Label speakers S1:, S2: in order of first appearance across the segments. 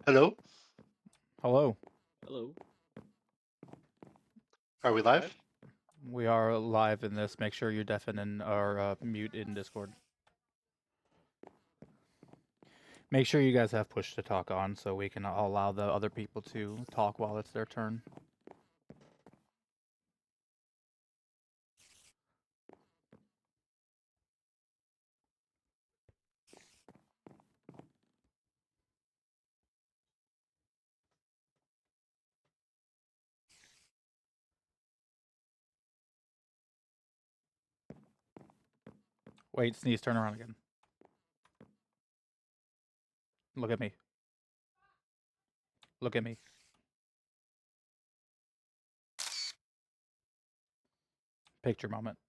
S1: Hello,
S2: Hello.
S3: Hello.
S1: are we live?
S2: We are live in this. Make sure you're deafen and are mute in Discord. Make sure you guys have push to talk on so we can allow the other people to talk while it's their turn. Wait, sneeze, turn around again. Look at me. Look at me. Picture moment.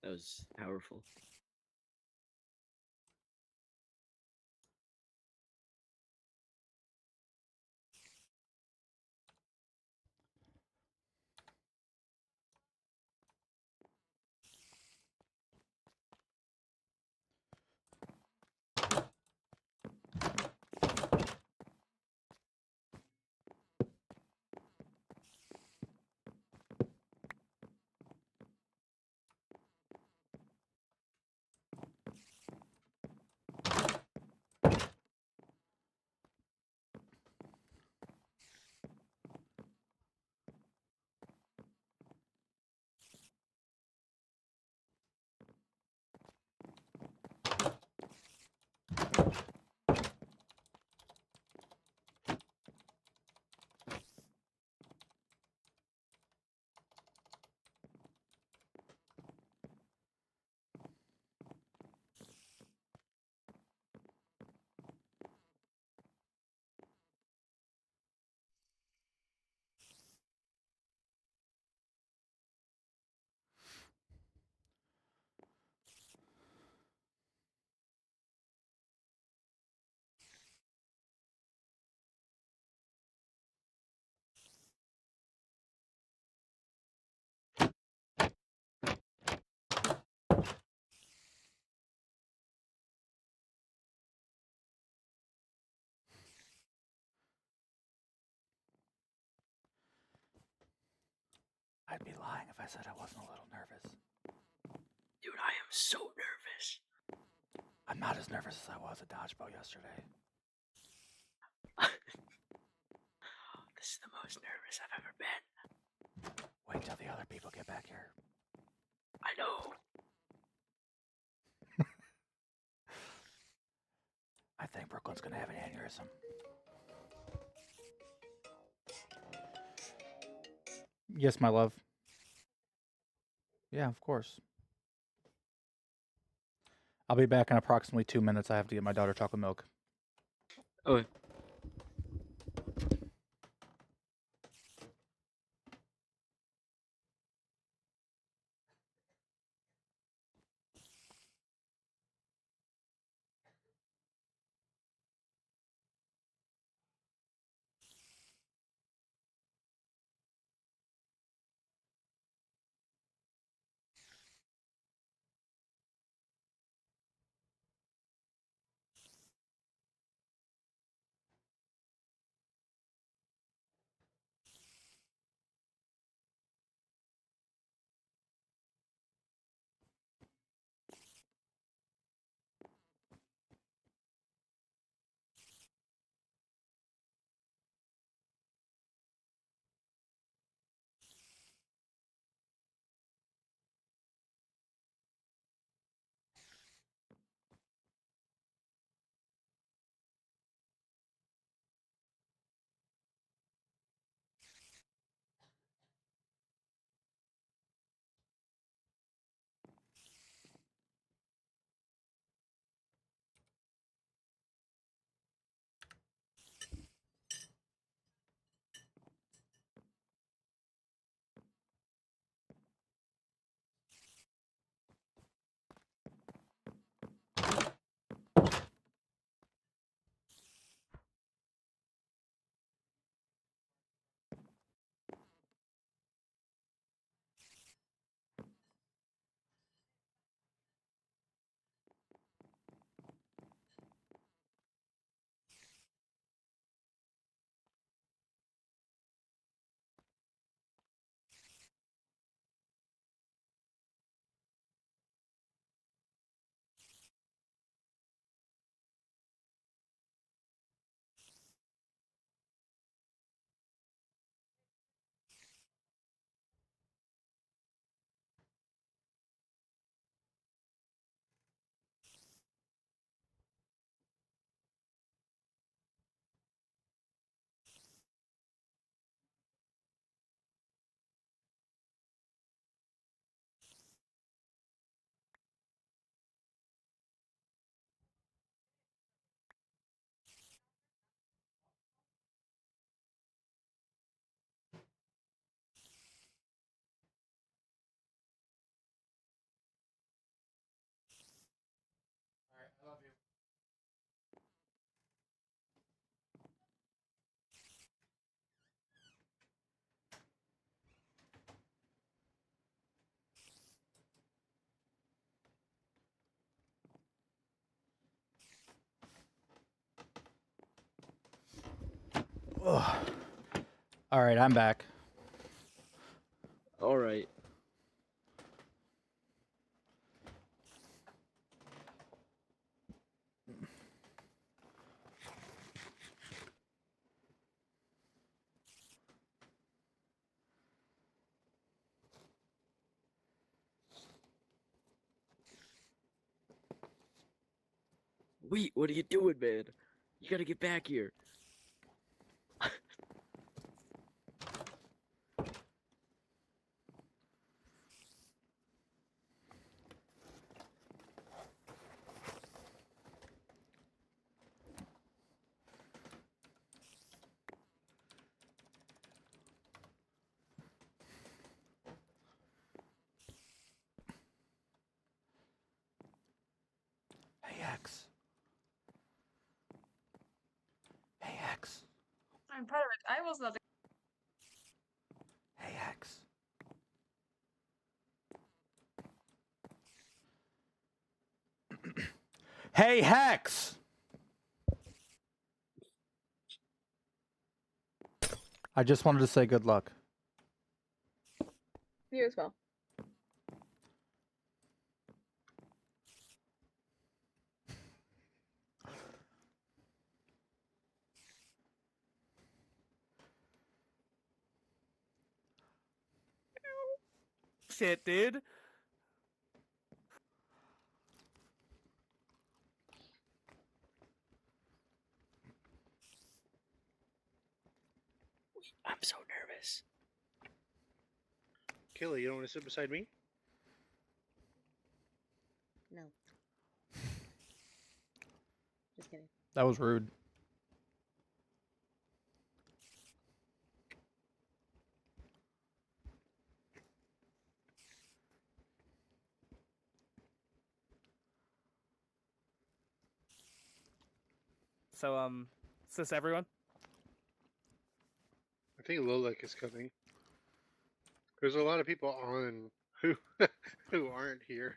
S3: That was powerful.
S2: I'd be lying if I said I wasn't a little nervous.
S3: Dude, I am so nervous.
S2: I'm not as nervous as I was at Dodgeball yesterday.
S3: This is the most nervous I've ever been.
S2: Wait till the other people get back here.
S3: I know.
S2: I think Brooklyn's gonna have an aneurysm. Yes, my love. Yeah, of course. I'll be back in approximately 2 minutes. I have to get my daughter chocolate milk.
S3: Okay.
S2: Ugh. All right, I'm back.
S1: All right. Wait, what are you doing, man? You gotta get back here.
S2: Hey, X. Hey, X.
S4: I'm part of it. I was not.
S2: Hey, X. Hey, Hex! I just wanted to say good luck.
S4: You as well.
S5: Shit, dude.
S3: I'm so nervous.
S6: Kelly, you don't want to sit beside me?
S7: No. Just kidding.
S2: That was rude.
S5: So, is this everyone?
S6: I think Lolek is coming. There's a lot of people on who who aren't here.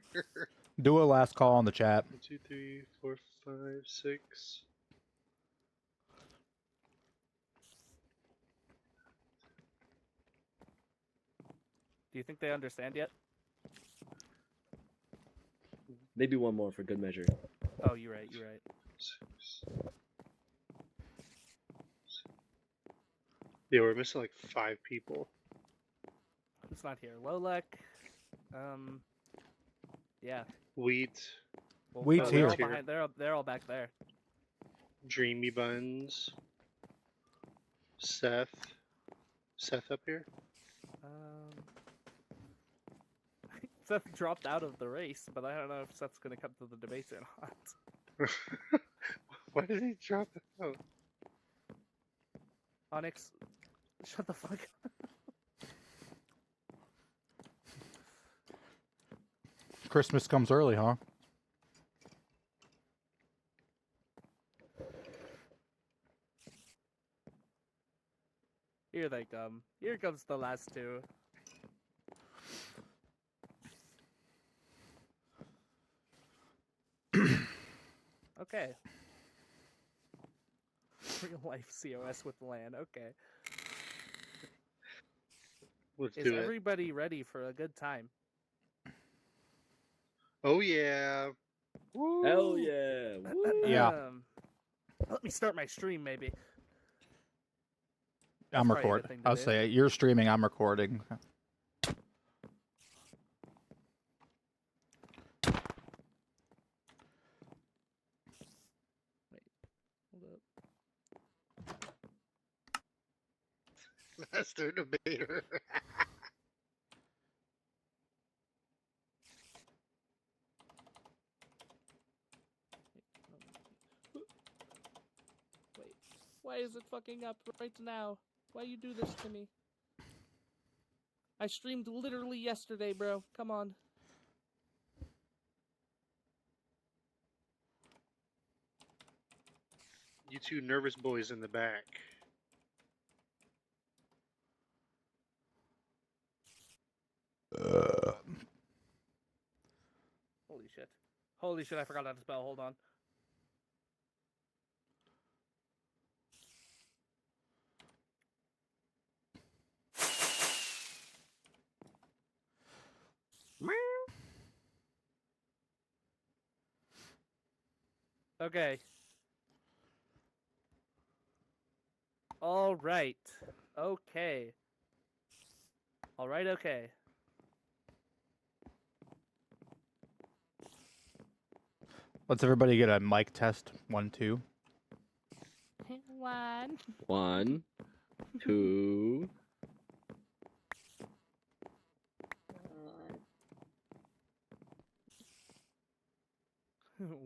S2: Do a last call on the chat.
S6: 1, 2, 3, 4, 5, 6.
S5: Do you think they understand yet?
S1: Maybe one more for good measure.
S5: Oh, you're right. You're right.
S6: 6. Yeah, we're missing like 5 people.
S5: Who's not here? Lolek. Yeah.
S6: Wheat,
S5: Well,
S2: Wheat's
S5: they're
S2: here.
S5: all behind. They're all back there.
S6: Dreamy Buns, Seth. Seth up here?
S5: Seth dropped out of the race, but I don't know if Seth's gonna come to the debates or not.
S6: Why did he drop out?
S5: Onyx, shut the fuck up.
S2: Christmas comes early, huh?
S5: Here they come. Here comes the last two. Okay. Real life COS with LAN. Okay.
S6: Let's
S5: Is
S6: do it.
S5: everybody ready for a good time?
S6: Oh yeah. Woo!
S1: Hell yeah! Woo!
S2: Yeah.
S5: Let me start my stream, maybe.
S2: I'm
S5: probably a good
S2: recording.
S5: thing to
S2: I'll
S5: do.
S2: say it. You're streaming. I'm recording.
S5: Hold up.
S6: Master debater.
S5: Wait. Why is it fucking up right now? Why you do this to me? I streamed literally yesterday, bro. Come on.
S6: You two nervous boys in the back.
S5: Holy shit. Holy shit, I forgot how to spell. Hold on. Okay. All right. Okay. All right. Okay.
S2: Let's everybody get a mic test. 1, 2.
S5: 1,
S1: 1, 2.
S7: Uh,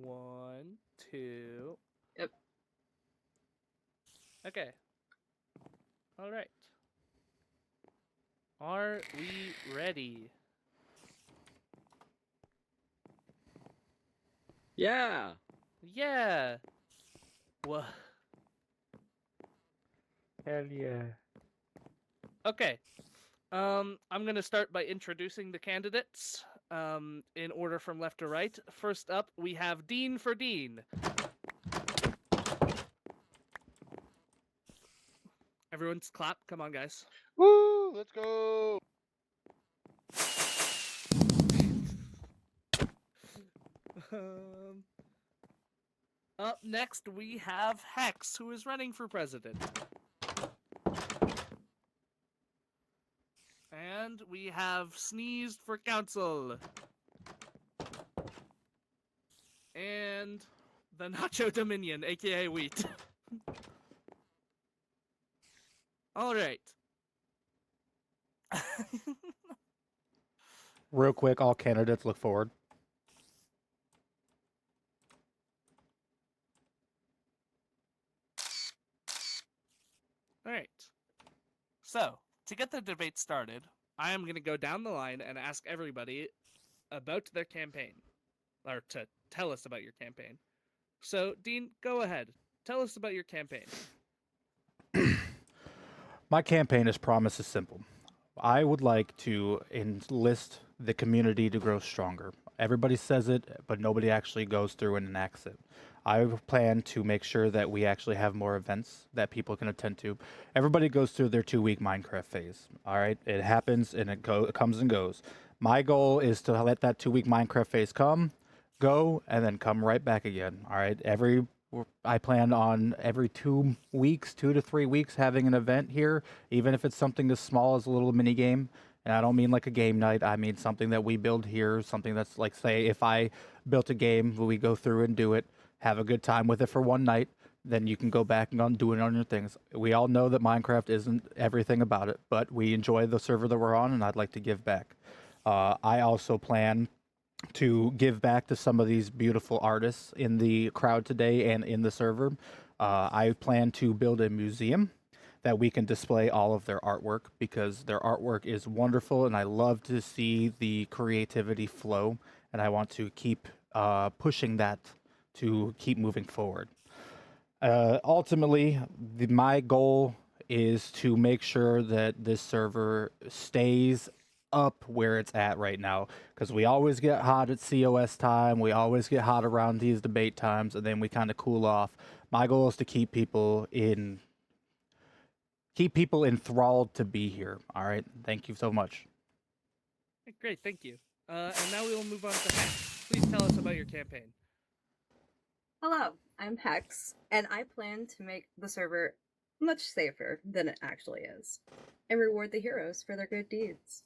S5: 1, 2.
S7: Yep.
S5: Okay. All right. Are we ready?
S1: Yeah.
S5: Yeah. Wha
S2: Hell yeah.
S5: Okay. I'm gonna start by introducing the candidates. In order from left to right. First up, we have Dean for Dean. Everyone's clap. Come on, guys.
S6: Woo! Let's go.
S5: Um, Up next, we have Hex, who is running for president. And we have Sneezed for council. And the Nacho Dominion, aka Wheat. Alright.
S2: Real quick, all candidates look forward.
S5: Alright. So, to get the debate started, I am going to go down the line and ask everybody about their campaign. Or to tell us about your campaign. So, Dean, go ahead. Tell us about your campaign.
S2: My campaign is promise is simple. I would like to enlist the community to grow stronger. Everybody says it, but nobody actually goes through and enacts it. I plan to make sure that we actually have more events that people can attend to. Everybody goes through their 2-week Minecraft phase. All right, it happens and it comes and goes. My goal is to let that 2-week Minecraft phase come, go, and then come right back again. All right, I plan on every 2 weeks, 2 to 3 weeks, having an event here, even if it's something as small as a little mini game. And I don't mean like a game night. I mean something that we build here, something that's like, say, if I built a game, we go through and do it, have a good time with it for one night, then you can go back and do it on your things. We all know that Minecraft isn't everything about it, but we enjoy the server that we're on, and I'd like to give back. I also plan to give back to some of these beautiful artists in the crowd today and in the server. I plan to build a museum that we can display all of their artwork, because their artwork is wonderful and I love to see the creativity flow, and I want to keep pushing that to keep moving forward. Ultimately, my goal is to make sure that this server stays up where it's at right now, because we always get hot at COS time, we always get hot around these debate times, and then we kind of cool off. My goal is to keep people enthralled to be here. All right, thank you so much.
S5: Great, thank you. And now we will move on to Hex. Please tell us about your campaign.
S4: Hello, I'm Hex, and I plan to make the server much safer than it actually is, and reward the heroes for their good deeds.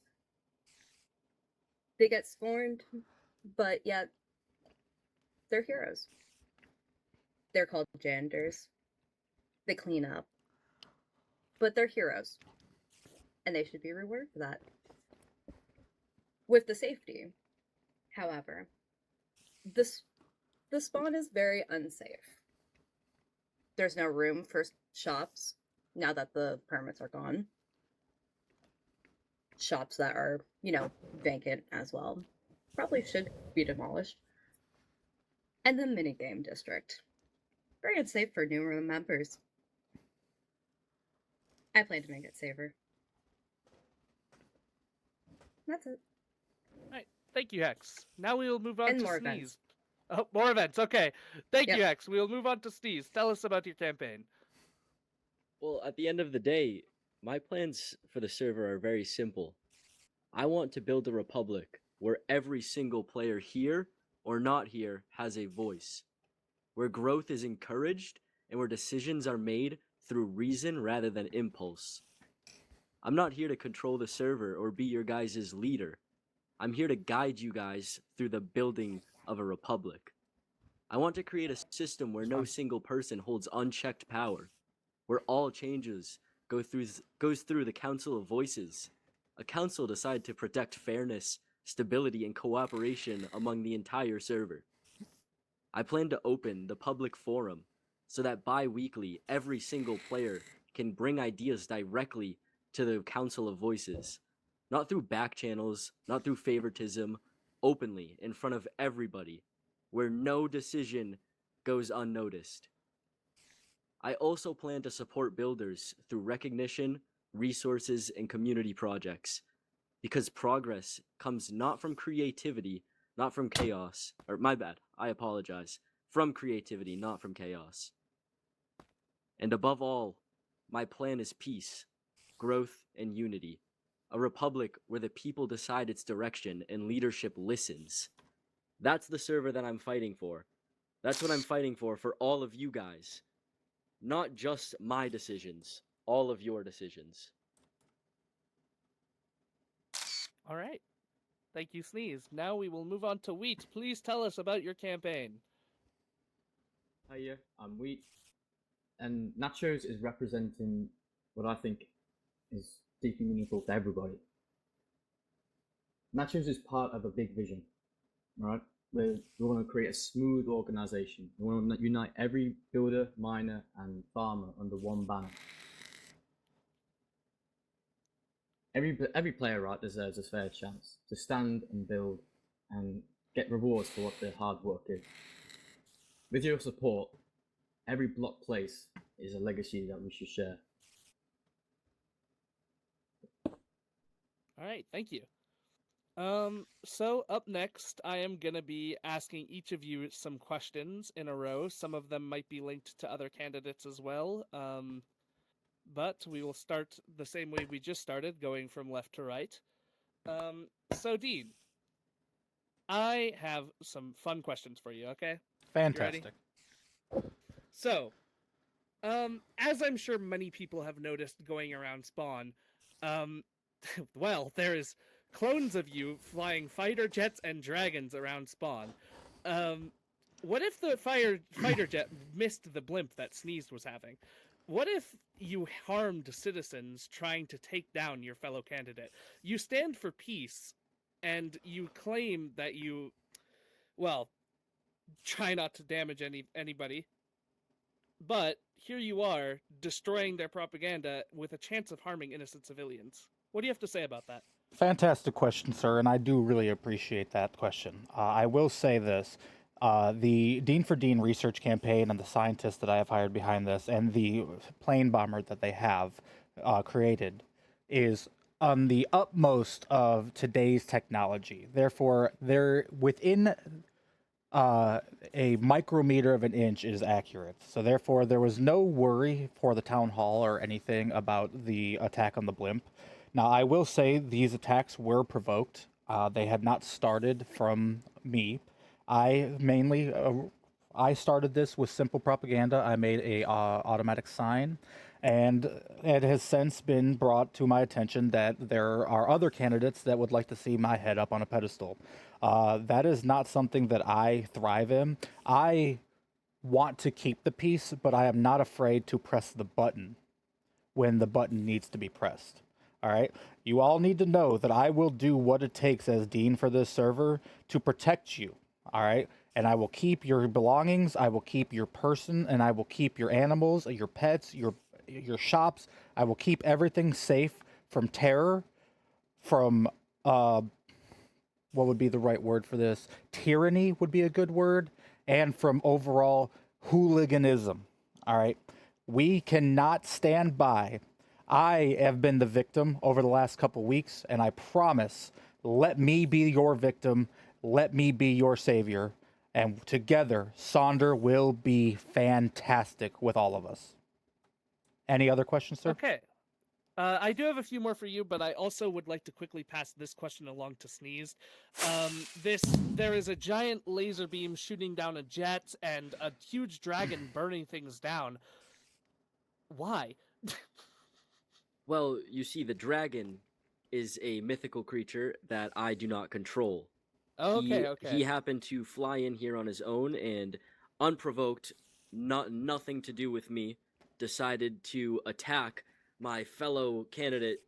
S4: They get scorned, but yet they're heroes. They're called janitors. They clean up, but they're heroes, and they should be rewarded for that. With the safety, however, the spawn is very unsafe. There's no room for shops now that the permits are gone. Shops that are, vacant as well probably should be demolished. And the minigame district. Very unsafe for newer members. I plan to make it safer. That's it.
S5: Alright, thank you, Hex. Now we will move on
S4: And
S5: to
S4: more
S5: Sneeze.
S4: events.
S5: Oh, more events, okay. Thank
S4: Yep.
S5: you, Hex. We will move on to Sneeze. Tell us about your campaign.
S1: Well, at the end of the day, my plans for the server are very simple. I want to build a republic where every single player here or not here has a voice. where growth is encouraged and where decisions are made through reason rather than impulse. I'm not here to control the server or be your guys' leader. I'm here to guide you guys through the building of a republic. I want to create a system where no single person holds unchecked power, where all changes goes through the Council of Voices. A council decided to protect fairness, stability, and cooperation among the entire server. I plan to open the public forum so that bi-weekly every single player can bring ideas directly to the Council of Voices, not through back channels, not through favoritism, openly in front of everybody, where no decision goes unnoticed. I also plan to support builders through recognition, resources, and community projects, because progress comes not from creativity, not from chaos, or my bad, I apologize, from creativity, not from chaos. And above all, my plan is peace, growth, and unity, a republic where the people decide its direction and leadership listens. That's the server that I'm fighting for. That's what I'm fighting for all of you guys. Not just my decisions, all of your decisions.
S5: All right. Thank you, Sneeze. Now we will move on to Wheat. Please tell us about your campaign.
S8: Hiya, I'm Wheat, and Nachos is representing what I think is deeply meaningful to everybody. Nachos is part of a big vision, right? We want to create a smooth organization. We want to unite every builder, miner, and farmer under one banner. Every player, right, deserves a fair chance to stand and build and get rewards for what their hard work is. With your support, every block place is a legacy that we should share.
S5: All right, thank you. So up next, I am gonna be asking each of you some questions in a row. Some of them might be linked to other candidates as well. But we will start the same way we just started, going from left to right. So Dean, I have some fun questions for you. Okay?
S2: Fantastic.
S5: So, as I'm sure many people have noticed going around spawn, well, there's clones of you flying fighter jets and dragons around spawn. What if the fighter jet missed the blimp that Sneezed was having? What if you harmed citizens trying to take down your fellow candidate? You stand for peace, and you claim that you, well, try not to damage anybody. But here you are, destroying their propaganda with a chance of harming innocent civilians. What do you have to say about that?
S2: Fantastic question, sir, and I do really appreciate that question. I will say this. The Dean for Dean research campaign and the scientists that I have hired behind this and the plane bomber that they have created is on the utmost of today's technology. Therefore, they're within a micrometer of an inch is accurate. So therefore, there was no worry for the town hall or anything about the attack on the blimp. Now, I will say these attacks were provoked. They had not started from me. I started this with simple propaganda. I made a automatic sign, and it has since been brought to my attention that there are other candidates that would like to see my head up on a pedestal. That is not something that I thrive in. I want to keep the peace, but I am not afraid to press the button when the button needs to be pressed. All right? You all need to know that I will do what it takes as Dean for this server to protect you. All right? And I will keep your belongings, I will keep your person, and I will keep your animals, your pets, your shops. I will keep everything safe from terror, from what would be the right word for this? Tyranny would be a good word, and from overall hooliganism. All right? We cannot stand by. I have been the victim over the last couple weeks, and I promise, let me be your victim. Let me be your savior. And together, Sonder will be fantastic with all of us. Any other questions, sir?
S5: Okay. I do have a few more for you, but I also would like to quickly pass this question along to Sneeze. There is a giant laser beam shooting down a jet and a huge dragon burning things down. Why?
S1: Well, you see, the dragon is a mythical creature that I do not control.
S5: Okay,
S1: He happened to fly in here on his own and, unprovoked, nothing to do with me, decided to attack my fellow candidate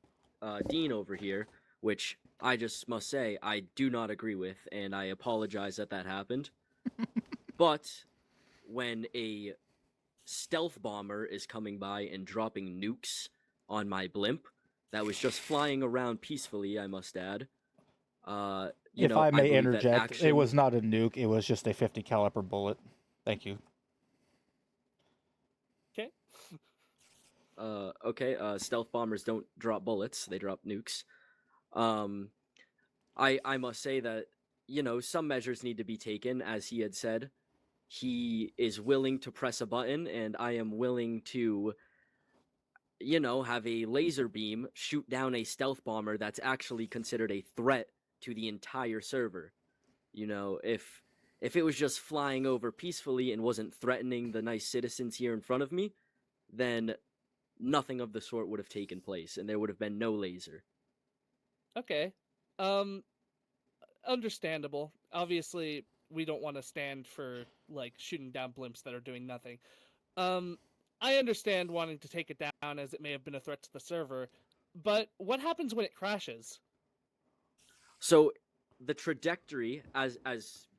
S1: Dean over here, which I just must say I do not agree with, and I apologize that that happened. But when a stealth bomber is coming by and dropping nukes on my blimp that was just flying around peacefully, I must add. You
S2: If
S1: know,
S2: I may
S1: believe that
S2: interject, it
S1: action-
S2: was not a nuke. It was just a 50 caliber bullet. Thank you.
S5: Okay.
S1: Okay. Stealth bombers don't drop bullets; they drop nukes. I must say that, you know, some measures need to be taken, as he had said. He is willing to press a button, and I am willing to, you know, have a laser beam shoot down a stealth bomber that's actually considered a threat to the entire server. You know, if it was just flying over peacefully and wasn't threatening the nice citizens here in front of me, then nothing of the sort would have taken place, and there would have been no laser.
S5: Okay. Understandable. Obviously, we don't want to stand for like shooting down blimps that are doing nothing. I understand wanting to take it down as it may have been a threat to the server, but what happens when it crashes?
S1: So the trajectory, as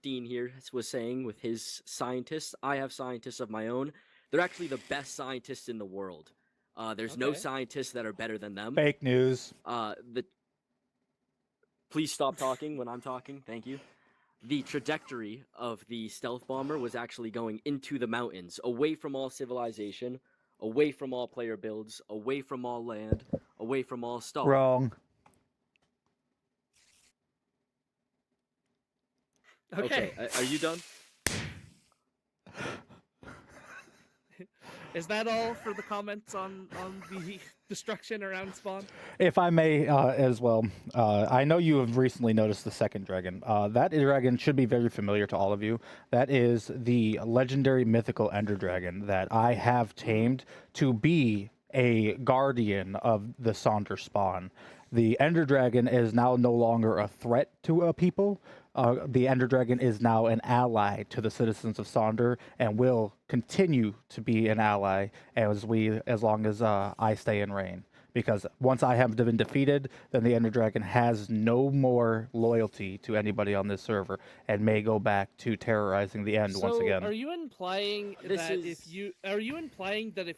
S1: Dean here was saying with his scientists, I have scientists of my own. They're actually the best scientists in the world. There's no
S5: Okay.
S1: scientists that are better than them.
S2: Fake news.
S1: Please stop talking when I'm talking. Thank you. The trajectory of the stealth bomber was actually going into the mountains, away from all civilization, away from all player builds, away from all land, away from all stuff.
S2: Wrong.
S5: Okay.
S1: Are you done?
S5: Is that all for the comments on the destruction around spawn?
S2: If I may, as well, I know you have recently noticed the second dragon. That dragon should be very familiar to all of you. That is the legendary mythical Ender Dragon that I have tamed to be a guardian of the Sonder spawn. The Ender Dragon is now no longer a threat to people. The Ender Dragon is now an ally to the citizens of Sonder and will continue to be an ally as long as I stay in reign. Because once I have been defeated, then the Ender Dragon has no more loyalty to anybody on this server and may go back to terrorizing the End once again.
S5: Are you implying
S1: This
S5: that
S1: is-
S5: if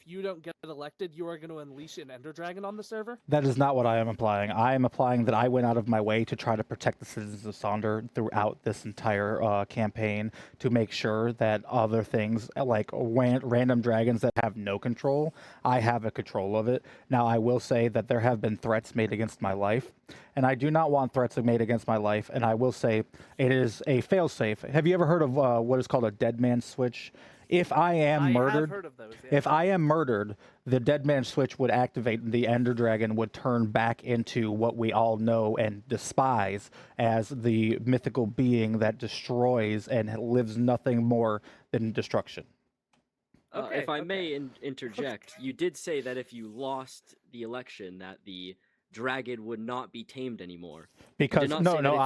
S5: you don't get elected, you are going to unleash an Ender Dragon on the server?
S2: That is not what I am implying. I am implying that I went out of my way to try to protect the citizens of Sonder throughout this entire campaign to make sure that other things like random dragons that have no control, I have a control of it. Now, I will say that there have been threats made against my life, and I do not want threats made against my life, and I will say it is a failsafe. Have you ever heard of what is called a dead man switch? If I am murdered,
S5: have heard of those. Yeah.
S2: if I am murdered, the dead man switch would activate and the Ender Dragon would turn back into what we all know and despise as the mythical being that destroys and lives nothing more than destruction.
S5: Okay,
S1: if I
S5: okay.
S1: may interject, you did say that if you lost the election, that the dragon would not be tamed anymore.
S2: Because
S1: not
S2: no,
S1: say that if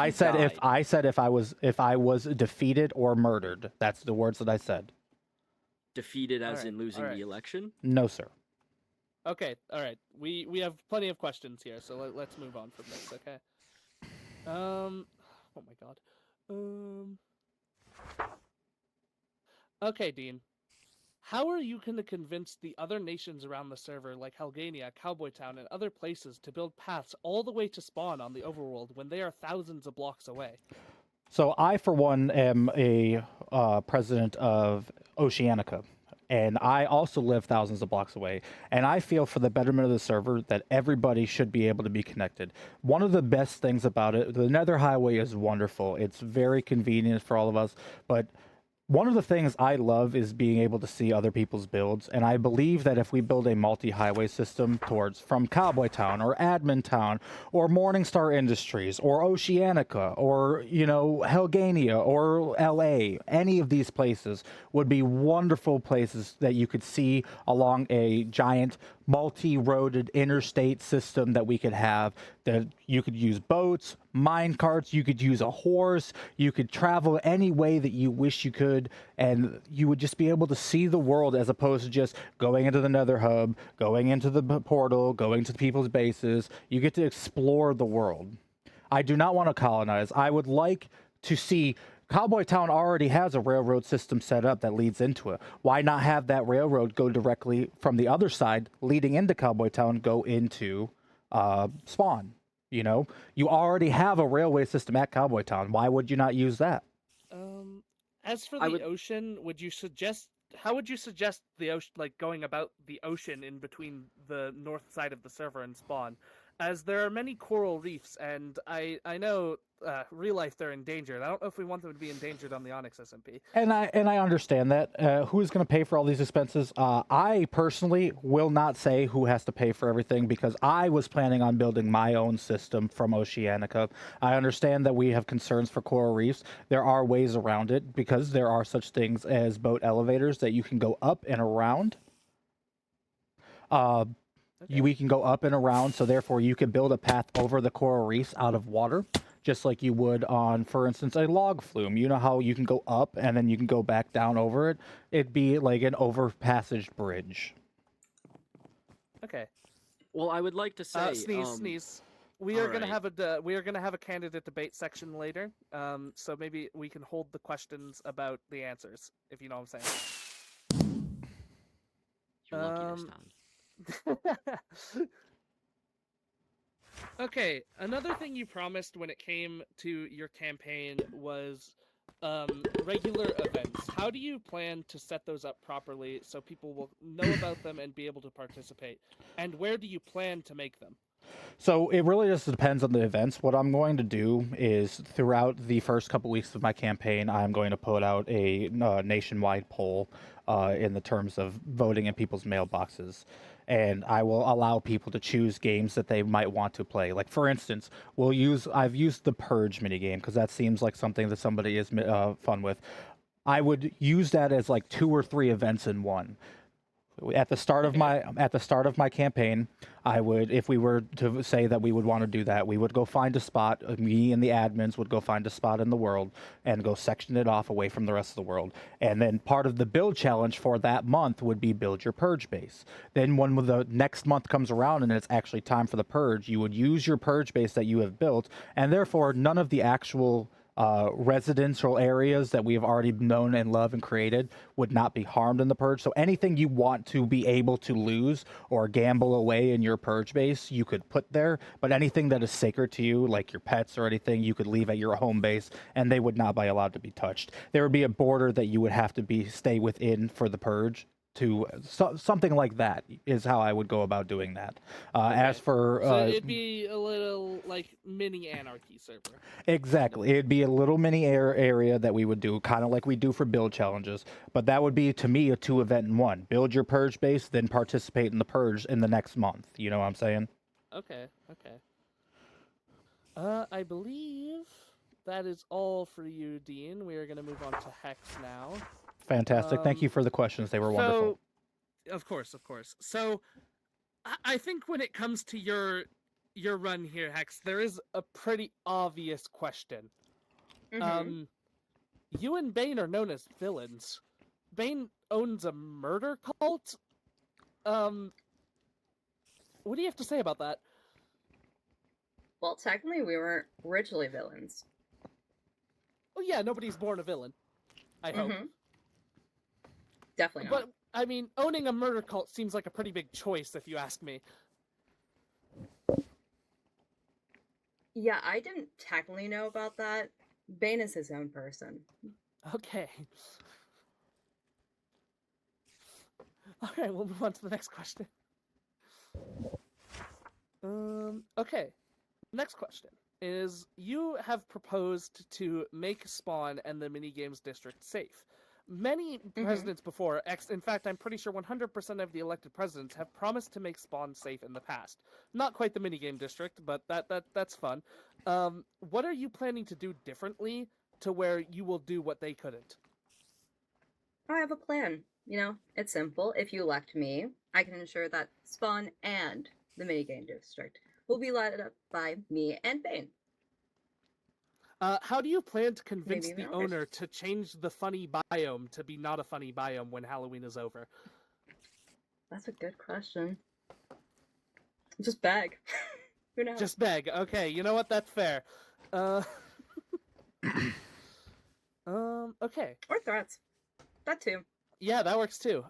S2: I
S1: you
S2: said
S1: died.
S2: if I was defeated or murdered. That's the words that I said.
S1: Defeated as
S5: Alright,
S1: in losing
S5: alright.
S1: the election?
S2: No, sir.
S5: Okay, all right. We have plenty of questions here, so let's move on from this. Okay. Oh my god. Okay, Dean. How are you going to convince the other nations around the server, like Helgania, Cowboy Town, and other places, to build paths all the way to spawn on the overworld when they are thousands of blocks away?
S2: So I, for one, am a president of Oceanica, and I also live thousands of blocks away. And I feel for the betterment of the server that everybody should be able to be connected. One of the best things about it, the Nether Highway is wonderful. It's very convenient for all of us, but One of the things I love is being able to see other people's builds, and I believe that if we build a multi-highway system towards from Cowboy Town or Admin Town or Morningstar Industries or Oceanica or, you know, Helgania or LA, any of these places would be wonderful places that you could see along a giant multi-roaded interstate system that we could have, that you could use boats, mine carts, you could use a horse, you could travel any way that you wish you could, and you would just be able to see the world as opposed to just going into the nether hub, going into the portal, going to people's bases. You get to explore the world. I do not want to colonize. I would like to see Cowboy Town already has a railroad system set up that leads into it. Why not have that railroad go directly from the other side, leading into Cowboy Town, go into Spawn? You know, you already have a railway system at Cowboy Town. Why would you not use that?
S5: As for
S1: I
S5: the
S1: would-
S5: ocean, would you suggest? How would you suggest the ocean, like going about the ocean in between the north side of the server and Spawn? As there are many coral reefs, and I know real life they're endangered. I don't know if we want them to be endangered on the Onyx SMP.
S2: And I understand that. Who's going to pay for all these expenses? I personally will not say who has to pay for everything because I was planning on building my own system from Oceanica. I understand that we have concerns for coral reefs. There are ways around it because there are such things as boat elevators that you can go up and around. We can go up and around, so therefore you could build a path over the coral reefs out of water, just like you would on, for instance, a log flume. You know how you can go up and then you can go back down over it? It'd be like an overpassage bridge.
S5: Okay.
S1: Well, I would like to say,
S5: Sneeze. We are gonna
S1: alright.
S5: have a candidate debate section later. So maybe we can hold the questions about the answers, if you know what I'm saying.
S1: You're lucky this time.
S5: Okay, another thing you promised when it came to your campaign was regular events. How do you plan to set those up properly so people will know about them and be able to participate? And where do you plan to make them?
S2: So it really just depends on the events. What I'm going to do is throughout the first couple weeks of my campaign, I'm going to put out a nationwide poll in the terms of voting in people's mailboxes. And I will allow people to choose games that they might want to play. Like, for instance, I've used the Purge minigame because that seems like something that somebody is fun with. I would use that as like 2 or 3 events in one. At the start of my campaign, I would, if we were to say that we would want to do that, we would go find a spot. Me and the admins would go find a spot in the world and go section it off away from the rest of the world. And then part of the build challenge for that month would be build your purge base. Then when the next month comes around and it's actually time for the purge, you would use your purge base that you have built, and therefore none of the actual residential areas that we have already known and loved and created would not be harmed in the purge. So anything you want to be able to lose or gamble away in your purge base, you could put there. But anything that is sacred to you, like your pets or anything, you could leave at your home base, and they would not be allowed to be touched. There would be a border that you would have to stay within for the purge. Something like that is how I would go about doing that. As for
S5: So it'd be a little like mini anarchy server.
S2: exactly, it'd be a little mini area that we would do, kind of like we do for build challenges. But that would be, to me, a 2 event in one. Build your purge base, then participate in the purge in the next month. You know what I'm saying?
S5: Okay. I believe that is all for you, Dean. We are going to move on to Hex now.
S2: Fantastic. Thank you for the questions. They were wonderful.
S5: Of course. So, I think when it comes to your run here, Hex, there is a pretty obvious question.
S4: Mhm.
S5: You and Bane are known as villains. Bane owns a murder cult. What do you have to say about that?
S4: Well, technically, we weren't originally villains.
S5: Oh yeah, nobody's born a villain. I hope.
S4: Mhm. Definitely not.
S5: But I mean, owning a murder cult seems like a pretty big choice, if you ask me.
S4: Yeah, I didn't technically know about that. Bane is his own person.
S5: Okay. All right, we'll move on to the next question. Okay. Next question is, you have proposed to make Spawn and the minigames district safe. many presidents before, in fact, I'm pretty sure 100% of the elected presidents have promised to make Spawn safe in the past. Not quite the minigame district, but that's fun. What are you planning to do differently to where you will do what they couldn't?
S4: I have a plan. You know, it's simple. If you elect me, I can ensure that Spawn and the minigame district will be lighted up by me and Bane.
S5: How do you plan to convince
S4: Maybe
S5: the
S4: even others.
S5: owner to change the funny biome to be not a funny biome when Halloween is over?
S4: That's a good question. Just beg. Who knows?
S5: Just beg. Okay, you know what? That's fair. Okay.
S4: Or threats. That too.
S5: Yeah, that works too.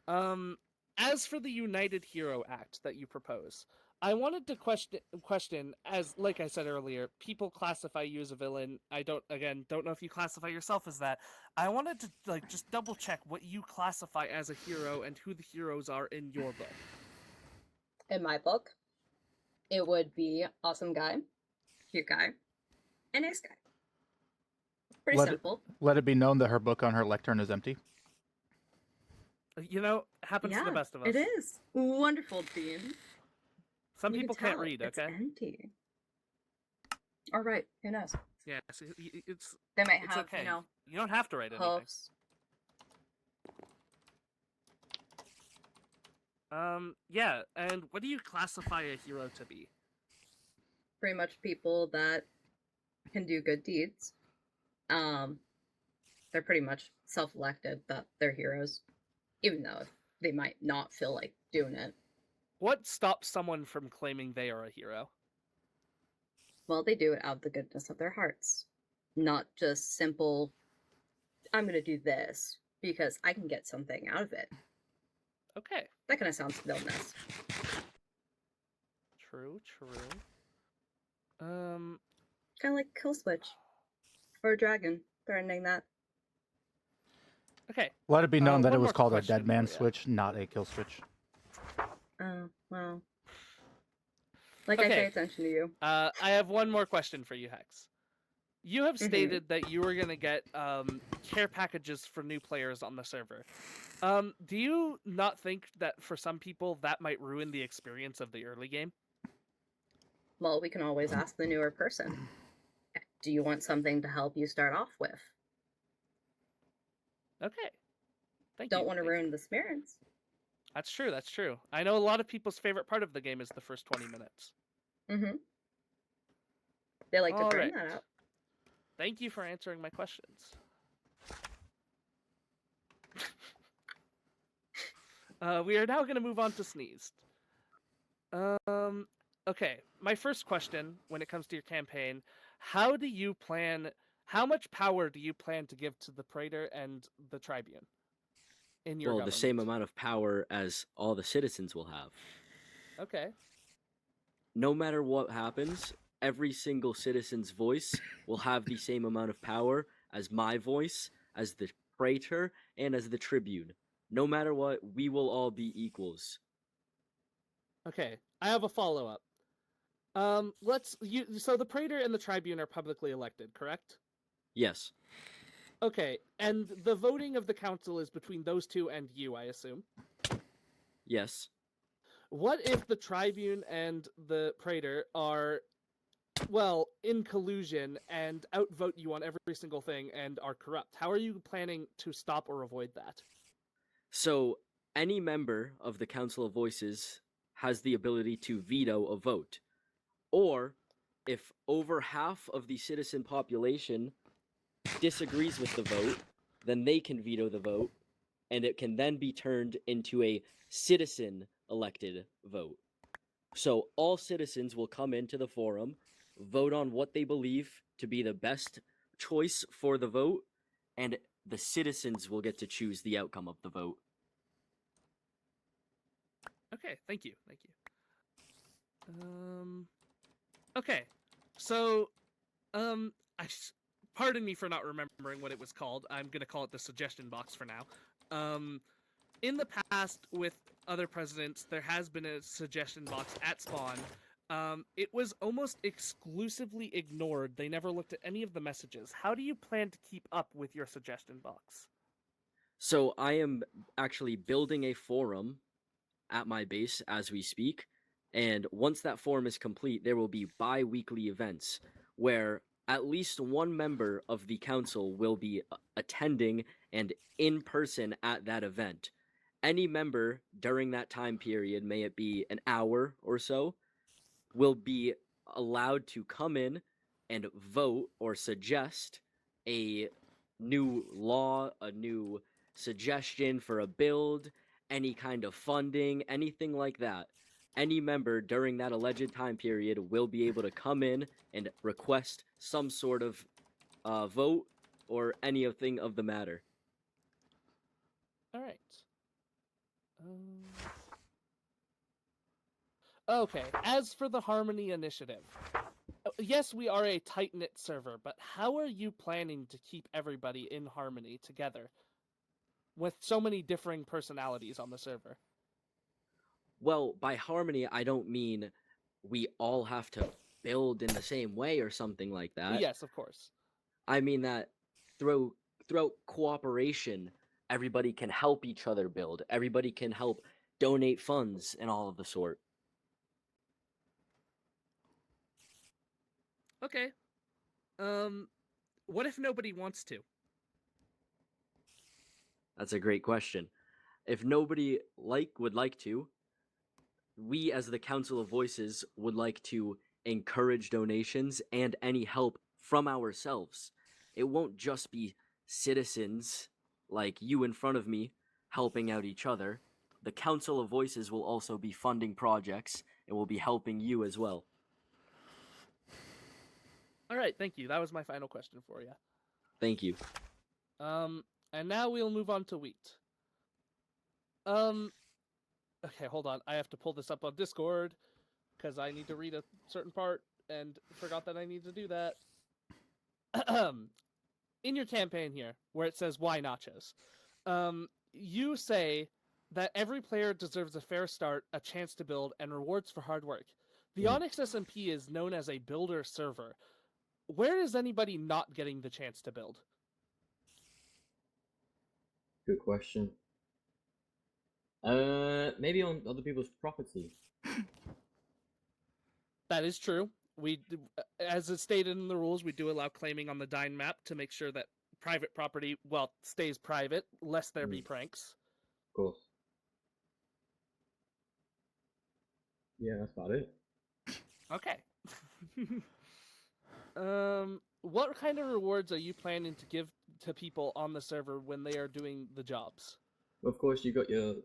S5: As for the United Hero Act that you propose, I wanted to question, as like I said earlier, people classify you as a villain. I don't know if you classify yourself as that. I wanted to just double check what you classify as a hero and who the heroes are in your book.
S4: In my book, it would be awesome guy, cute guy, and nice guy. Pretty simple.
S2: Let it be known that her book on her lectern is empty.
S5: You know, happens to the best of us.
S4: It is. Wonderful, Dean.
S5: Some
S4: You
S5: people
S4: can
S5: can't
S4: tell
S5: read,
S4: it's
S5: okay?
S4: empty. All right, who knows?
S5: Yeah, so it's
S4: They might
S5: it's
S4: have,
S5: okay.
S4: you know,
S5: You don't have to write anything.
S4: hoofs.
S5: Yeah, and what do you classify a hero to be?
S4: Pretty much people that can do good deeds. They're pretty much self-elected that they're heroes, even though they might not feel like doing it.
S5: What stops someone from claiming they are a hero?
S4: Well, they do it out of the goodness of their hearts, not just simple, I'm going to do this because I can get something out of it.
S5: Okay.
S4: That kind of sounds villainous.
S5: True.
S4: Kind of like Kill Switch or a dragon threatening that.
S5: Okay.
S2: Let it be known that
S5: one
S2: it was
S5: more
S2: called a
S5: question
S2: dead man
S5: for ya.
S2: switch, not a kill switch.
S4: Oh, well. Like, I
S5: Okay.
S4: pay attention to you.
S5: I have one more question for you, Hex. You have stated that you were gonna get care packages for new players on the server. Do you not think that for some people that might ruin the experience of the early game?
S4: Well, we can always ask the newer person. Do you want something to help you start off with?
S5: Okay. Thank you.
S4: Don't want to
S5: thank you.
S4: ruin the experience.
S5: That's true. I know a lot of people's favorite part of the game is the first 20 minutes.
S4: They like to bring
S5: Alright.
S4: that up.
S5: Thank you for answering my questions. We are now going to move on to Sneezed. Okay, my first question when it comes to your campaign, how much power do you plan to give to the Praetor and the Tribune in your
S1: Well, the same
S5: government?
S1: amount of power as all the citizens will have.
S5: Okay.
S1: No matter what happens, every single citizen's voice will have the same amount of power as my voice, as the praetor, and as the tribune. No matter what, we will all be equals.
S5: Okay, I have a follow-up. So the Praetor and the Tribune are publicly elected, correct?
S1: Yes.
S5: Okay, and the voting of the council is between those two and you, I assume.
S1: Yes.
S5: What if the Tribune and the Praetor are, well, in collusion and outvote you on every single thing and are corrupt? How are you planning to stop or avoid that?
S1: So, any member of the Council of Voices has the ability to veto a vote. Or, if over half of the citizen population disagrees with the vote, then they can veto the vote, and it can then be turned into a citizen-elected vote. So all citizens will come into the forum, vote on what they believe to be the best choice for the vote, and the citizens will get to choose the outcome of the vote.
S5: Okay, thank you. Okay, so, pardon me for not remembering what it was called. I'm gonna call it the suggestion box for now. In the past, with other presidents, there has been a suggestion box at spawn. It was almost exclusively ignored. They never looked at any of the messages. How do you plan to keep up with your suggestion box?
S1: So I am actually building a forum at my base as we speak, and once that forum is complete, there will be bi-weekly events where at least one member of the council will be attending and in person at that event. Any member during that time period, may it be an hour or so, will be allowed to come in and vote or suggest a new law, a new suggestion for a build, any kind of funding, anything like that. Any member during that alleged time period will be able to come in and request some sort of vote or anything of the matter.
S5: All right. Okay, as for the Harmony Initiative, yes, we are a tight-knit server, but how are you planning to keep everybody in harmony together with so many differing personalities on the server?
S1: Well, by harmony, I don't mean we all have to build in the same way or something like that.
S5: Yes, of course.
S1: I mean that throughout cooperation, everybody can help each other build. Everybody can help donate funds and all of the sort.
S5: Okay. What if nobody wants to?
S1: That's a great question. If nobody would like to, we as the Council of Voices would like to encourage donations and any help from ourselves. It won't just be citizens like you in front of me helping out each other. The Council of Voices will also be funding projects and will be helping you as well.
S5: All right, thank you. That was my final question for you.
S1: Thank you.
S5: And now we'll move on to wheat. Okay, hold on. I have to pull this up on Discord because I need to read a certain part and forgot that I need to do that. In your campaign here, where it says "Why nachos," you say that every player deserves a fair start, a chance to build, and rewards for hard work. The Onyx SMP is known as a builder server. Where is anybody not getting the chance to build?
S8: Good question. Maybe on other people's property.
S5: That is true. As is stated in the rules, we do allow claiming on the Dine map to make sure that private property, well, stays private, lest there be pranks.
S8: Of course. Yeah, that's about it.
S5: Okay. What kind of rewards are you planning to give to people on the server when they are doing the jobs?
S8: Of course, you got your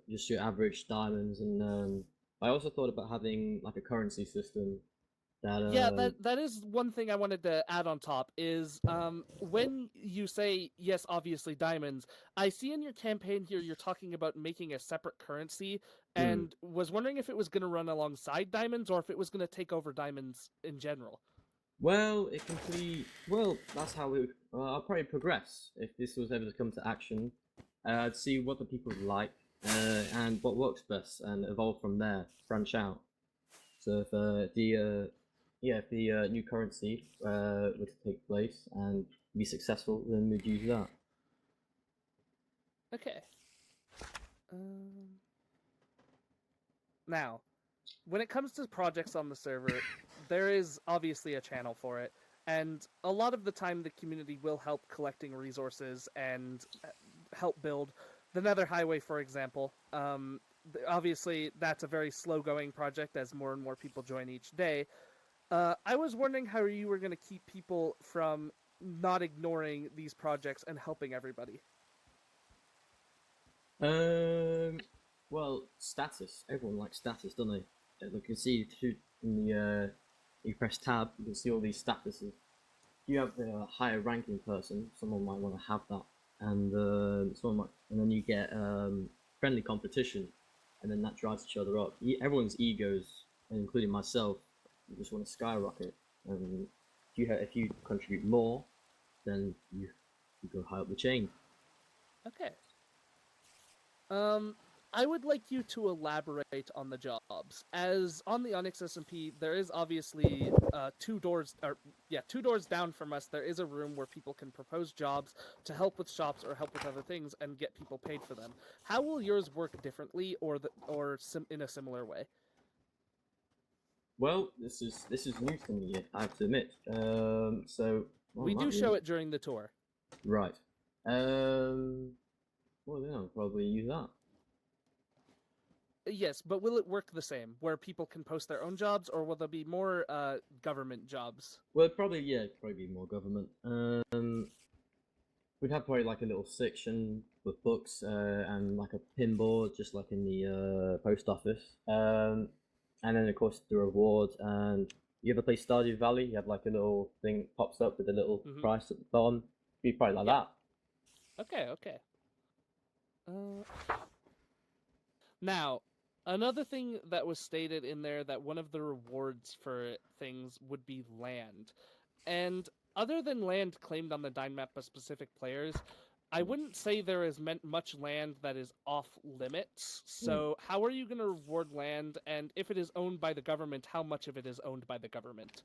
S8: average diamonds, and I also thought about having like a currency system that.
S5: Yeah, that is one thing I wanted to add on top is when you say yes, obviously diamonds. I see in your campaign here you're talking about making a separate currency, and was wondering if it was going to run alongside diamonds or if it was going to take over diamonds in general.
S8: Well, it can be. Well, that's how we. I'll probably progress if this was ever to come to action. I'd see what the people like and what works best, and evolve from there. Branch out. So if the new currency were to take place and be successful, then we'd use that.
S5: Okay. Now, when it comes to projects on the server, there is obviously a channel for it, and a lot of the time the community will help collecting resources and help build the Nether Highway, for example. Obviously, that's a very slow-going project as more and more people join each day. I was wondering how you were going to keep people from not ignoring these projects and helping everybody.
S8: Well, status. Everyone likes status, don't they? You can see in the you press tab, you can see all these statuses. If you have a higher ranking person, someone might want to have that, and and then you get friendly competition, and then that drives each other up. Everyone's egos, including myself, just want to skyrocket. And if you contribute more, then you go high up the chain.
S5: Okay. I would like you to elaborate on the jobs. As on the Onyx SMP, there is obviously two doors down from us. There is a room where people can propose jobs to help with shops or help with other things and get people paid for them. How will yours work differently, or in a similar way?
S8: Well, this is new to me, I have to admit. So
S5: We do show it during the tour.
S8: Right. Well, yeah, I'll probably use that.
S5: Yes, but will it work the same, where people can post their own jobs, or will there be more government jobs?
S8: Well, probably be more government. We'd have probably like a little section with books and like a pin board, just like in the post office. And then of course the rewards. And you ever play Stardew Valley? You have like a little thing pops up with a little price at the bottom. Be probably like that.
S5: Okay. Now, another thing that was stated in there that one of the rewards for things would be land. And other than land claimed on the Dine map by specific players, I wouldn't say there is much land that is off limits. So how are you going to reward land? And if it is owned by the government, how much of it is owned by the government?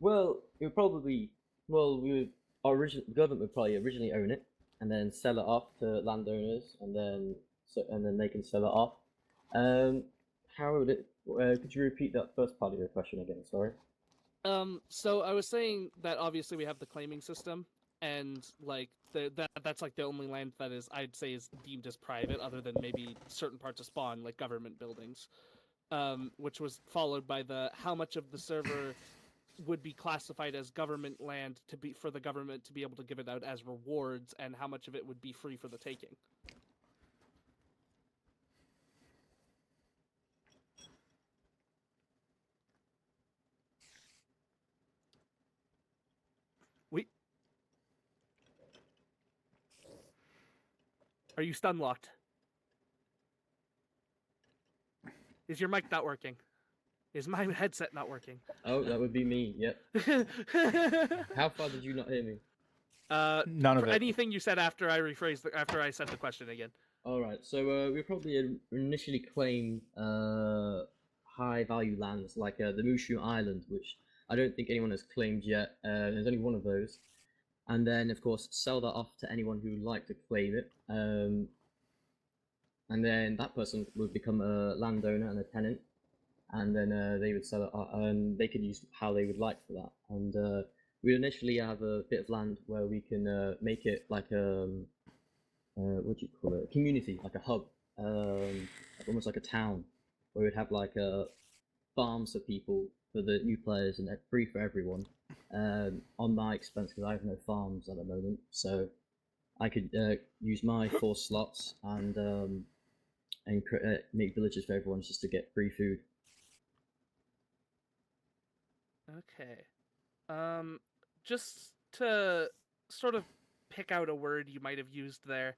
S8: Well, it would probably the government would probably originally own it and then sell it off to landowners, and then they can sell it off. How would it? Could you repeat that first part of your question again? Sorry.
S5: So I was saying that obviously we have the claiming system, and like that's like the only land that I'd say is deemed as private, other than maybe certain parts of spawn, like government buildings. Which was followed by how much of the server would be classified as government land for the government to be able to give it out as rewards, and how much of it would be free for the taking. Are you stun locked? Is your mic not working? Is my headset not working?
S8: Oh, that would be me. Yep. How far did you not hear me?
S2: None of it.
S5: Anything you said after I after I said the question again.
S8: All right. So we probably initially claim high value lands like the Mushu Island, which I don't think anyone has claimed yet. There's only one of those. And then, of course, sell that off to anyone who would like to claim it. And then that person would become a landowner and a tenant. And then they would sell it, and they could use how they would like for that. And we initially have a bit of land where we can make it like what do you call it? A community, like a hub, almost like a town, where we'd have like farms for people, for the new players, and free for everyone. On my expense, because I have no farms at the moment, so I could use my 4 slots and make villages for everyone just to get free food.
S5: Okay. Just to sort of pick out a word you might have used there.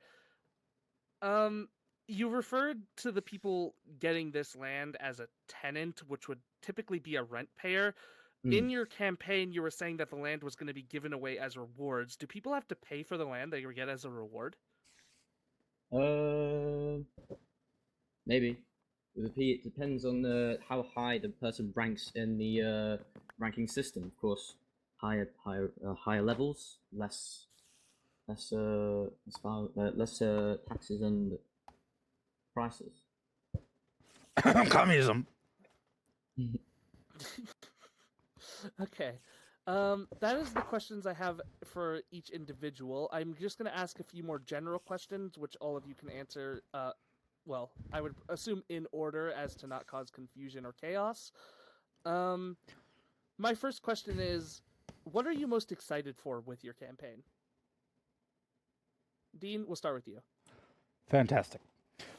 S5: You referred to the people getting this land as a tenant, which would typically be a rent payer. In your campaign, you were saying that the land was going to be given away as rewards. Do people have to pay for the land they get as a reward?
S8: Maybe. It depends on how high the person ranks in the ranking system. Of course, higher levels, less taxes and prices.
S2: Communism.
S5: Okay. That is the questions I have for each individual. I'm just going to ask a few more general questions, which all of you can answer, well, I would assume in order as to not cause confusion or chaos. My first question is, what are you most excited for with your campaign? Dean, we'll start with you.
S2: Fantastic.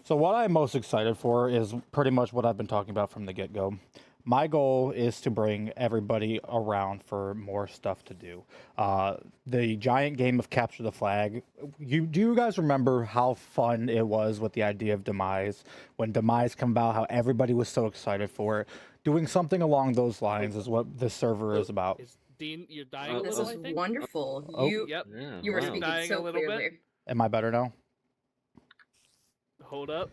S2: So what I'm most excited for is pretty much what I've been talking about from the get-go. My goal is to bring everybody around for more stuff to do. The giant game of Capture the Flag, do you guys remember how fun it was with the idea of Demise? When Demise came about, how everybody was so excited for it. Doing something along those lines is what this server is about.
S5: Dean, you're dying a
S4: This
S5: little,
S4: is
S5: I think?
S4: wonderful.
S2: Oh.
S4: You
S5: Yep.
S6: Yeah,
S4: you were
S6: wow.
S4: speaking
S5: Dying
S4: so
S5: a little
S4: clearly.
S5: bit.
S2: Am I better now?
S5: Hold up.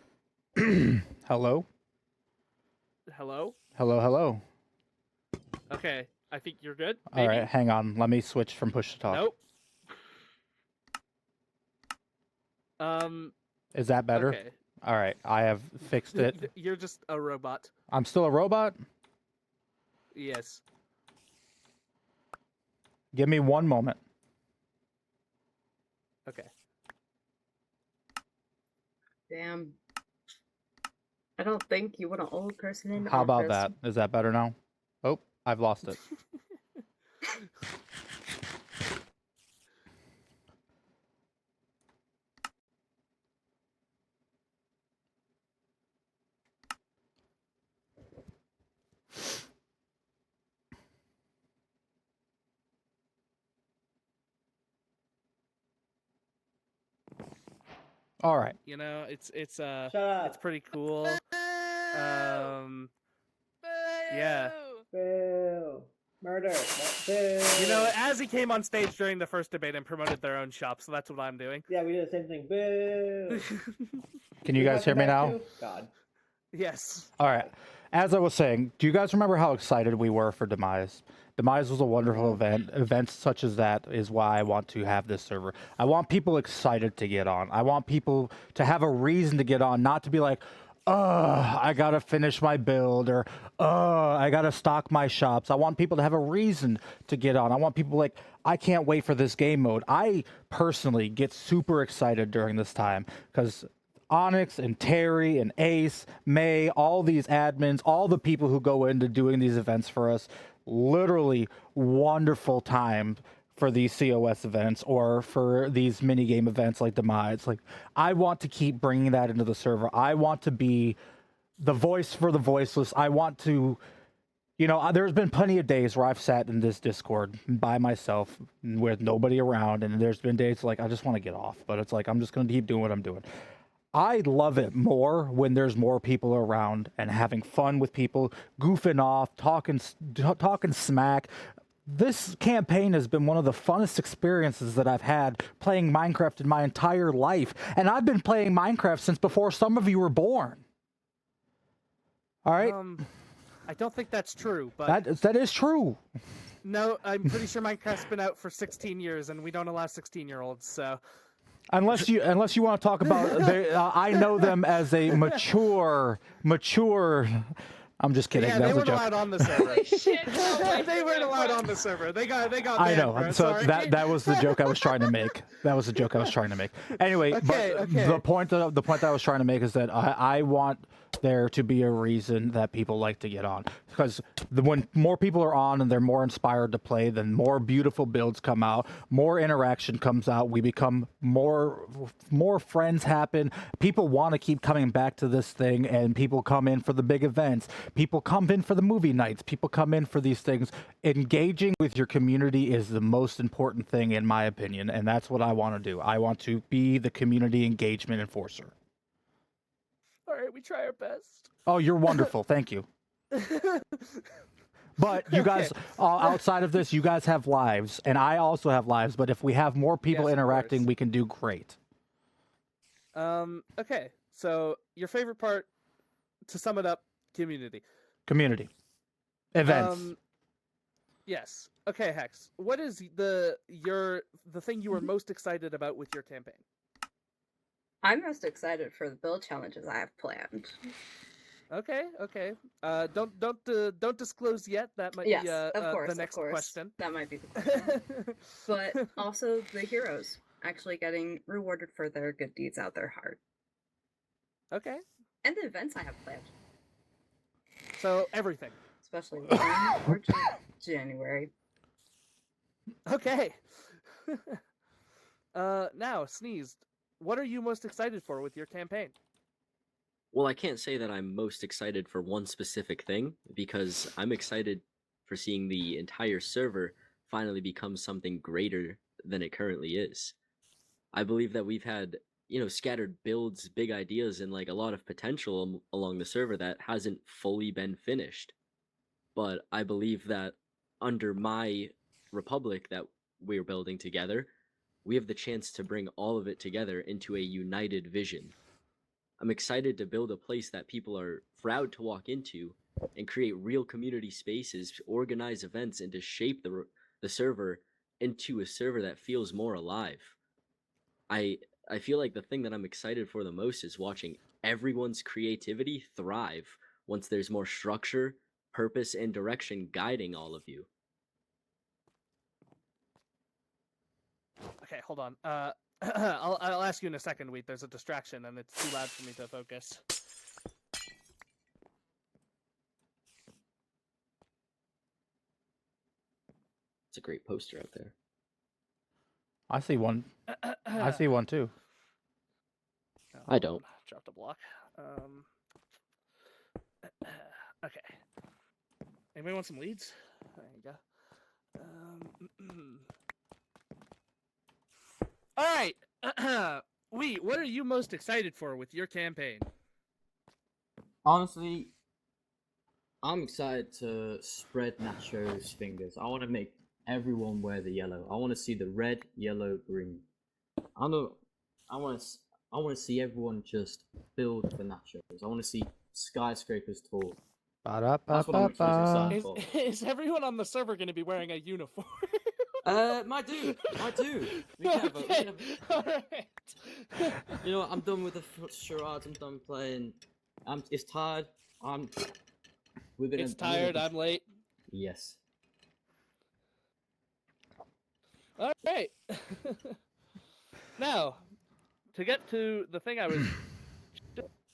S2: Hello?
S5: Hello?
S2: Hello, hello.
S5: Okay, I think you're good.
S2: All
S5: Maybe?
S2: right, hang on. Let me switch from push to talk.
S5: Nope.
S2: Is that better?
S5: Okay.
S2: All right, I have fixed it.
S5: You're just a robot.
S2: I'm still a robot?
S5: Yes.
S2: Give me one moment.
S5: Okay.
S4: Damn. I don't think you want an old person in
S2: How about
S4: office.
S2: that? Is that better now? Oh, I've lost it. All right.
S5: You know, it's
S3: Shut up.
S5: it's pretty cool. Yeah.
S3: Boo. Murder. Boo.
S5: You know, as he came on stage during the first debate and promoted their own shop, so that's what I'm doing.
S3: Yeah, we did the same thing. Boo.
S2: Can you
S3: You
S2: guys
S3: want
S2: hear me
S3: them back
S2: now?
S3: too? God.
S5: Yes.
S2: All right. As I was saying, do you guys remember how excited we were for Demise? Demise was a wonderful event. Events such as that is why I want to have this server. I want people excited to get on. I want people to have a reason to get on, not to be like, I gotta finish my build, or I gotta stock my shops. I want people to have a reason to get on. I want people like, I can't wait for this game mode. I personally get super excited during this time because Onyx and Terry and Ace, May, all these admins, all the people who go into doing these events for us, literally wonderful time for these COS events or for these mini game events like Demise. Like, I want to keep bringing that into the server. I want to be the voice for the voiceless. I want to, you know, there's been plenty of days where I've sat in this Discord by myself with nobody around, and there's been days like I just want to get off, but it's like I'm just going to keep doing what I'm doing. I love it more when there's more people around and having fun with people, goofing off, talking smack. This campaign has been one of the funnest experiences that I've had playing Minecraft in my entire life. And I've been playing Minecraft since before some of you were born. All right?
S5: I don't think that's true, but
S2: That is true.
S5: no, I'm pretty sure Minecraft's been out for 16 years, and we don't allow 16-year-olds. So
S2: Unless you want to talk about, I know them as a mature. I'm just kidding.
S5: yeah,
S2: That
S5: they
S2: was a
S5: weren't
S2: joke.
S5: allowed on the server.
S7: Holy shit, no way.
S5: They weren't allowed on the server. They got banned.
S2: I know.
S5: Bro.
S2: So
S5: Sorry.
S2: that was the joke I was trying to make. That was the joke I was trying to make. Anyway,
S5: Okay,
S2: but
S5: okay.
S2: the point that I was trying to make is that I want there to be a reason that people like to get on, because when more people are on and they're more inspired to play, then more beautiful builds come out, more interaction comes out, we become more friends happen, people want to keep coming back to this thing, and people come in for the big events, people come in for the movie nights, people come in for these things. Engaging with your community is the most important thing in my opinion, and that's what I want to do. I want to be the community engagement enforcer.
S5: All right, we try our best.
S2: Oh, you're wonderful. Thank you. But you guys, outside of this, you guys have lives, and I also have lives. But if we have more people
S5: Yes, of
S2: interacting,
S5: course.
S2: we can do great.
S5: Okay, so your favorite part, to sum it up, community.
S2: Community events.
S5: Yes. Okay, Hex. What is the thing you were most excited about with your campaign?
S4: I'm most excited for the build challenges I have planned.
S5: Okay. Don't disclose yet. That might
S4: Yes,
S5: be
S4: of course,
S5: the next
S4: of course.
S5: question.
S4: That might be the question. But also the heroes actually getting rewarded for their good deeds out their heart.
S5: Okay.
S4: And the events I have planned,
S5: So everything.
S4: especially in or January.
S5: Okay. Now, Sneezed. What are you most excited for with your campaign?
S1: Well, I can't say that I'm most excited for one specific thing, because I'm excited for seeing the entire server finally become something greater than it currently is. I believe that we've had, scattered builds, big ideas, and like a lot of potential along the server that hasn't fully been finished. But I believe that under my republic that we're building together, we have the chance to bring all of it together into a united vision. I'm excited to build a place that people are proud to walk into and create real community spaces, organize events, and to shape the server into a server that feels more alive. I I feel like the thing that I'm excited for the most is watching everyone's creativity thrive once there's more structure, purpose, and direction guiding all of you.
S5: Okay, hold on. I'll ask you in a second, Wheat. There's a distraction, and it's too loud for me to focus.
S1: It's a great poster out there.
S2: I see one. I see one too.
S5: Oh,
S1: I don't.
S5: Dropped a block. Okay. Anybody want some leads? There you go. All right. Wheat, what are you most excited for with your campaign?
S8: Honestly, I'm excited to spread Nacho's fingers. I want to make everyone wear the yellow. I want to see the red, yellow, green. I know. I want to. I want to see everyone just build for Nachos. I want to see skyscrapers tall. That's what I'm most excited
S2: Ba-da-ba-ba-ba.
S8: for.
S5: Is everyone on the server going to be wearing a uniform?
S8: Might do. We can have.
S5: Okay. All right.
S8: You know what? I'm done with the charades. I'm done playing. It's tired.
S5: It's tired. I'm late.
S8: Yes.
S5: All right. Now, to get to the thing I was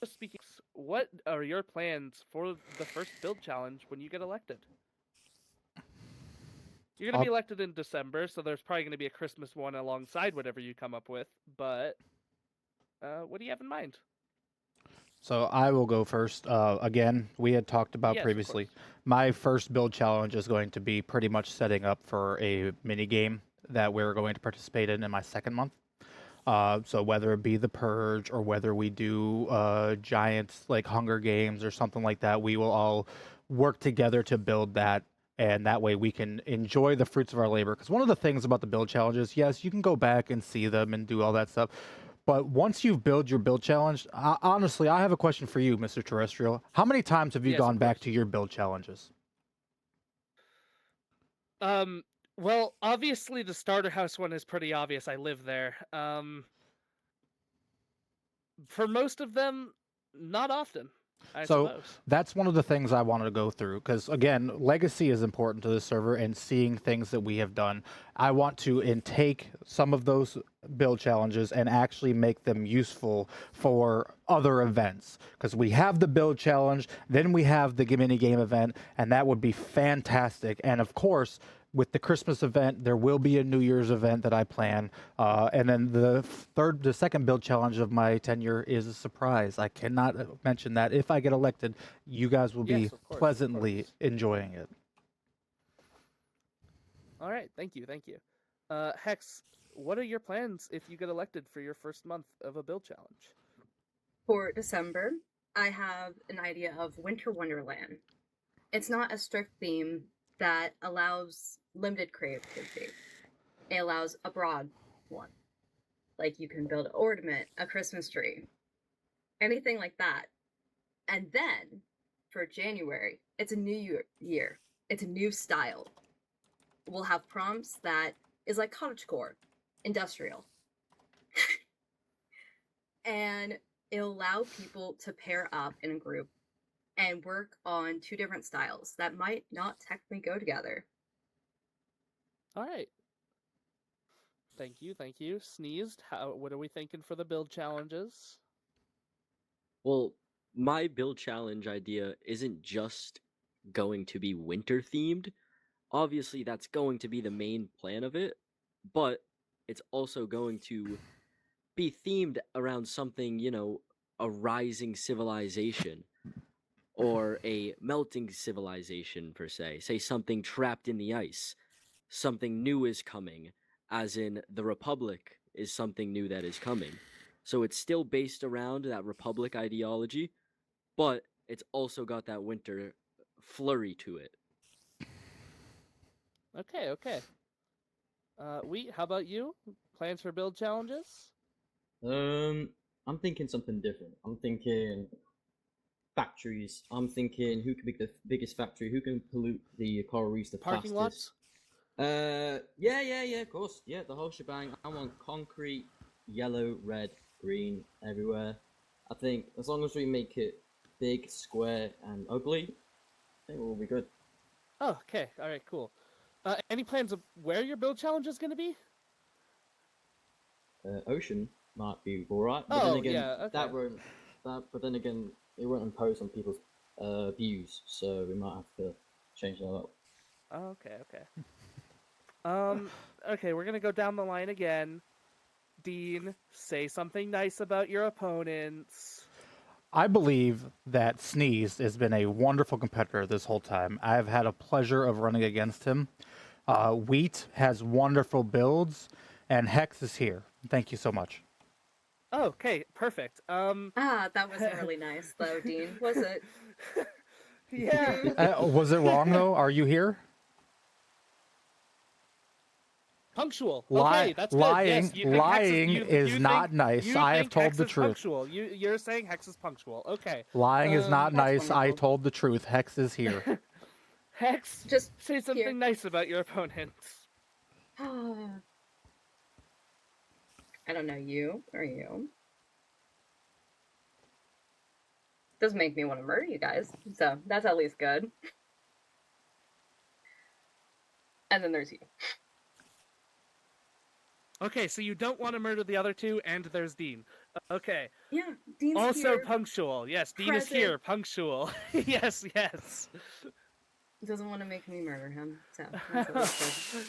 S5: just speaking, what are your plans for the first build challenge when you get elected? You're going to be elected in December, so there's probably going to be a Christmas one alongside whatever you come up with. But what do you have in mind?
S2: So I will go first. Again, we had talked about
S5: Yes, of
S2: previously.
S5: course.
S2: My first build challenge is going to be pretty much setting up for a mini game that we're going to participate in my second month. So whether it be the Purge or whether we do giant like Hunger Games or something like that, we will all work together to build that. And that way we can enjoy the fruits of our labor. Because one of the things about the build challenges, yes, you can go back and see them and do all that stuff. But once you've built your build challenge, honestly, I have a question for you, Mr. Terrestrial. How many times have you
S5: Yes, of
S2: gone back
S5: course.
S2: to your build challenges?
S5: Well, obviously the starter house one is pretty obvious. I live there. For most of them, not often, I
S2: So
S5: suppose.
S2: that's one of the things I wanted to go through because, again, legacy is important to the server and seeing things that we have done. I want to intake some of those build challenges and actually make them useful for other events because we have the build challenge, then we have the mini game event, and that would be fantastic. And of course, with the Christmas event, there will be a New Year's event that I plan, and then the second build challenge of my tenure is a surprise. I cannot mention that. If I get elected, you guys will be
S5: Yes, of course,
S2: pleasantly enjoying it.
S5: All right, thank you. Hex, what are your plans if you get elected for your first month of a build challenge?
S4: For December, I have an idea of Winter Wonderland. It's not a strict theme that allows limited creativity. It allows a broad one. Like you can build an ornament, a Christmas tree, anything like that. And then for January, it's a new year. It's a new style. We'll have prompts that is like cottagecore, industrial. And it'll allow people to pair up in a group and work on two different styles that might not technically go together.
S5: All right. Thank you. Sneezed. What are we thinking for the build challenges?
S1: Well, my build challenge idea isn't just going to be winter themed. Obviously, that's going to be the main plan of it, but it's also going to be themed around something, a rising civilization or a melting civilization, per se. Say something trapped in the ice. Something new is coming, as in the Republic is something new that is coming. So it's still based around that Republic ideology, but it's also got that winter flurry to it.
S5: Okay. Wheat, how about you? Plans for build challenges?
S8: I'm thinking something different. I'm thinking factories. I'm thinking who can be the biggest factory, who can pollute the coral reefs the
S5: Parking
S8: fastest.
S5: lots?
S8: Yeah, of course. Yeah, the whole shebang. I want concrete, yellow, red, green, everywhere. I think as long as we make it big, square, and ugly, I think we'll be good.
S5: Oh, okay. All right, cool. Any plans of where your build challenge is going to be?
S8: Ocean might be alright, but then
S5: Oh,
S8: again,
S5: yeah, okay.
S8: but then again, it won't impose on people's views, so we might have to change that up.
S5: Oh, okay. Okay, we're gonna go down the line again. Dean, say something nice about your opponents.
S2: I believe that Sneeze has been a wonderful competitor this whole time. I've had a pleasure of running against him. Wheat has wonderful builds, and Hex is here. Thank you so much.
S5: Oh, okay, perfect.
S4: That wasn't really nice, though, Dean, was it?
S5: Yeah.
S2: Was it wrong though? Are you here?
S5: Punctual.
S2: Lie-
S5: Okay, that's good.
S2: lying-
S5: Yes, you think
S2: lying
S5: Hex
S2: is
S5: you
S2: not
S5: think,
S2: nice.
S5: You
S2: I have
S5: think
S2: told
S5: Hex
S2: the
S5: is
S2: truth.
S5: Punctual. You're saying Hex is punctual. Okay.
S2: Lying is not
S4: That's
S2: nice. I
S4: wonderful.
S2: told the truth. Hex is here.
S5: Hex,
S4: Just
S5: say something
S4: here.
S5: nice about your opponents.
S4: I don't know you. Or you? Doesn't make me want to murder you guys, so that's at least good. And then there's you.
S5: Okay, so you don't want to murder the other two, and there's Dean. Okay.
S4: Yeah, Dean's
S5: Also
S4: here.
S5: punctual. Yes, Dean is
S4: Present.
S5: here. Punctual. Yes.
S4: Doesn't want to make me murder him, so that's at least good.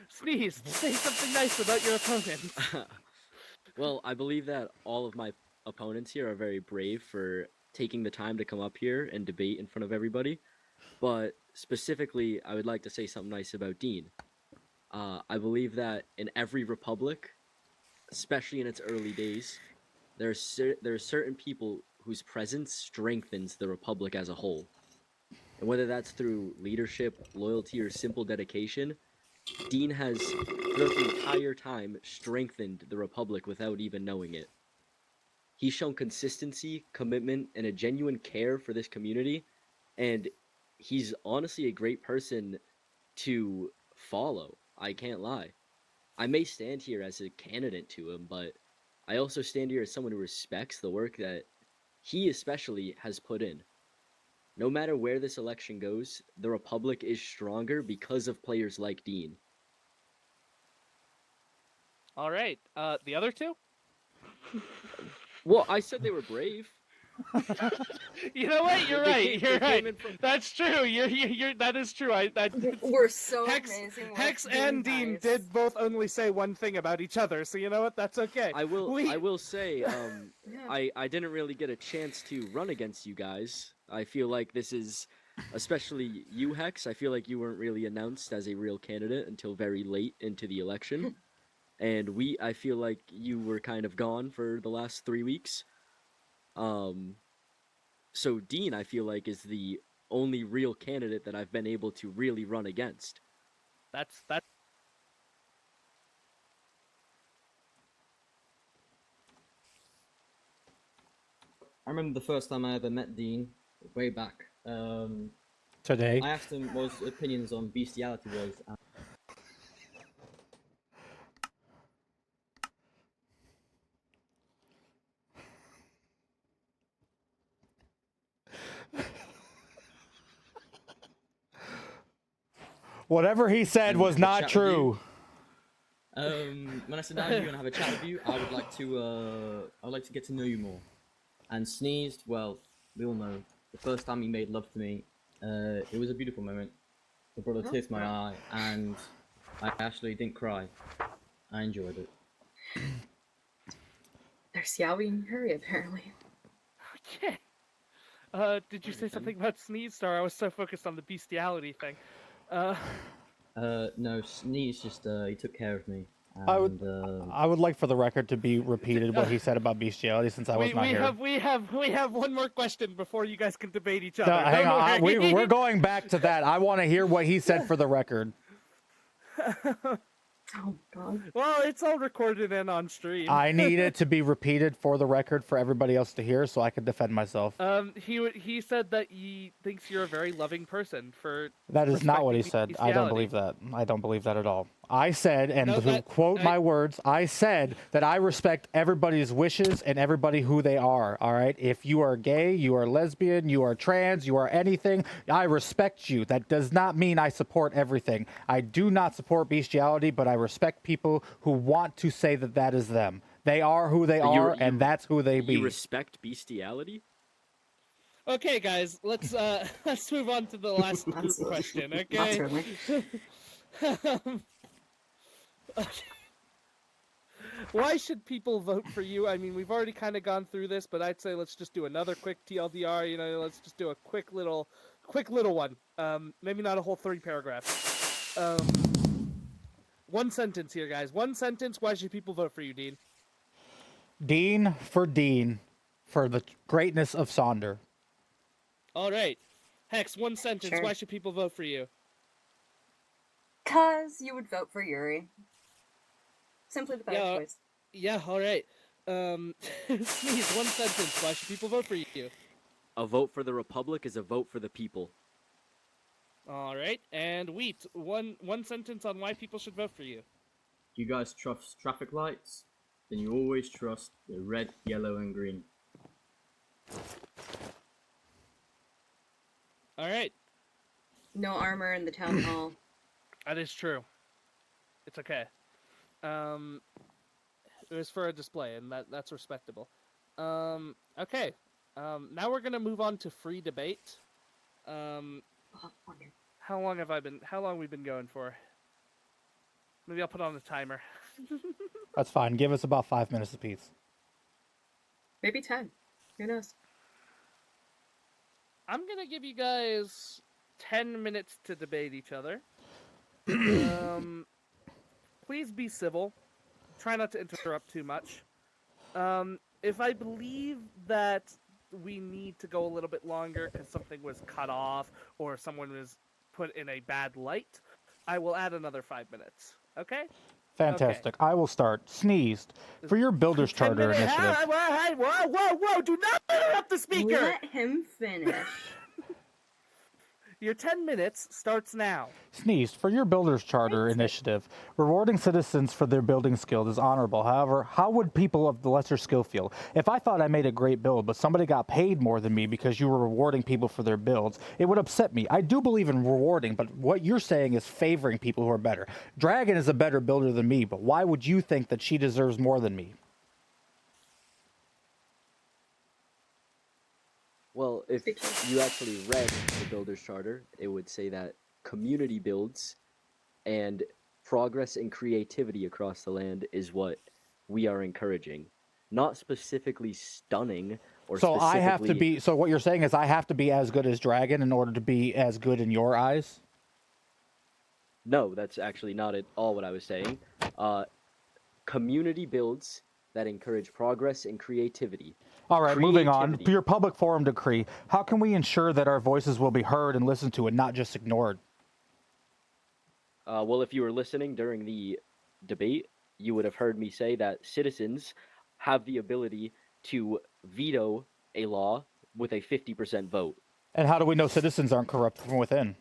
S5: Sneeze, say something nice about your opponents.
S1: Well, I believe that all of my opponents here are very brave for taking the time to come up here and debate in front of everybody. But specifically, I would like to say something nice about Dean. I believe that in every republic, especially in its early days, there are certain people whose presence strengthens the republic as a whole. And whether that's through leadership, loyalty, or simple dedication, Dean has, throughout the entire time, strengthened the republic without even knowing it. He's shown consistency, commitment, and a genuine care for this community, and he's honestly a great person to follow. I can't lie. I may stand here as a candidate to him, but I also stand here as someone who respects the work that he especially has put in. No matter where this election goes, the Republic is stronger because of players like Dean.
S5: All right. The other two?
S1: Well, I said they were brave.
S5: You know what? You're
S1: They
S5: right.
S1: came-
S5: You're
S1: they came
S5: right.
S1: in from-
S5: That's true. You're that is true.
S4: We're so
S5: Hex,
S4: amazing.
S5: Hex
S4: Let's
S5: and
S4: be
S5: Dean
S4: nice.
S5: did both only say one thing about each other, so you know what? That's okay.
S1: I will say,
S4: Yeah.
S1: I didn't really get a chance to run against you guys. I feel like this is, especially you, Hex, I feel like you weren't really announced as a real candidate until very late into the election. And I feel like you were kind of gone for the last 3 weeks. So Dean, I feel like, is the only real candidate that I've been able to really run against.
S5: That's
S8: I remember the first time I ever met Dean, way back.
S2: Today.
S8: I asked him what his opinions on bestiality was. And
S2: Whatever he said
S8: And
S2: was
S8: have a
S2: not
S8: chat with
S2: true.
S8: when I sit down with you and have a chat with you, I would like to get to know you more. And Sneezed, well, we all know the first time he made love to me, it was a beautiful moment. It brought a tear to my eye, and I actually didn't cry. I enjoyed it.
S4: There's Yowie and Hurry, apparently.
S5: okay. Did you say something about Sneeze? Or I was so focused on the bestiality thing.
S8: No, Sneeze just he took care of me. And,
S2: I would like for the record to be repeated what he said about bestiality since I was not here.
S5: we have one more question before you guys can debate each other.
S2: No, hang
S5: Don't
S2: on.
S5: worry.
S2: We're going back to that. I want to hear what he said for the record.
S4: Oh
S5: Well, it's all recorded and on stream.
S2: I need it to be repeated for the record for everybody else to hear so I can defend myself.
S5: He said that he thinks you're a very loving person for.
S2: That is not what he
S5: respecting
S2: said. I don't
S5: bestiality.
S2: believe that. I don't believe that at all. I said, and
S5: No,
S2: to
S5: that-
S2: quote my words, I said that I respect everybody's wishes and everybody who they are. All right. If you are gay, you are lesbian, you are trans, you are anything, I respect you. That does not mean I support everything. I do not support bestiality, but I respect people who want to say that that is them. They are who they are, and that's who they be.
S1: You respect bestiality?
S5: Okay, guys, let's let's move on to the last group question. Okay. Why should people vote for you? I mean, we've already kind of gone through this, but I'd say let's just do another quick TLDR. You know, let's just do a quick little one. Maybe not a whole 3 paragraphs. One sentence here, guys. One sentence. Why should people vote for you, Dean?
S2: Dean, for the greatness of Sonder.
S5: All right. Hex, one sentence.
S4: Sure.
S5: Why should people vote for you?
S4: 'Cause you would vote for Yuri. Simply the better
S5: Yeah.
S4: choice.
S5: Yeah, all right. Sneeze, one sentence. Why should people vote for you?
S1: A vote for the Republic is a vote for the people.
S5: All right. And Wheat, one sentence on why people should vote for you.
S8: You guys trust traffic lights? Then you always trust the red, yellow, and green.
S5: All right.
S4: No armor in the town hall.
S5: That is true. It's okay. It was for a display, and that's respectable. Okay. Now we're gonna move on to free debate.
S4: Oh, wonder.
S5: How long we've been going for? Maybe I'll put on the timer.
S2: That's fine. Give us about 5 minutes apiece.
S4: Maybe 10. Who knows?
S5: I'm gonna give you guys 10 minutes to debate each other. Please be civil. Try not to interrupt too much. If I believe that we need to go a little bit longer because something was cut off or someone was put in a bad light, I will add another 5 minutes. Okay?
S2: Fantastic. I will start. Sneezed. For your Builder's
S5: 10
S2: Charter
S5: minutes.
S2: initiative.
S5: Hey, whoa! Do not interrupt the speaker.
S4: Let him finish.
S5: Your 10 minutes starts now.
S2: Sneezed. For your Builder's Charter initiative, rewarding citizens for their building skills is honorable. However, how would people of the lesser skill feel? If I thought I made a great build, but somebody got paid more than me because you were rewarding people for their builds, it would upset me. I do believe in rewarding, but what you're saying is favoring people who are better. Dragon is a better builder than me, but why would you think that she deserves more than me?
S1: Well, if you actually read the Builder's Charter, it would say that community builds and progress and creativity across the land is what we are encouraging. Not specifically stunning or
S2: So I have to
S1: specifically-
S2: be. So what you're saying is I have to be as good as Dragon in order to be as good in your eyes.
S1: No, that's actually not at all what I was saying. Community builds that encourage progress and creativity.
S2: All right, moving on.
S1: Creativity.
S2: For your public forum decree, how can we ensure that our voices will be heard and listened to and not just ignored?
S1: Well, if you were listening during the debate, you would have heard me say that citizens have the ability to veto a law with a 50% vote.
S2: And how do we know citizens aren't corrupt from within?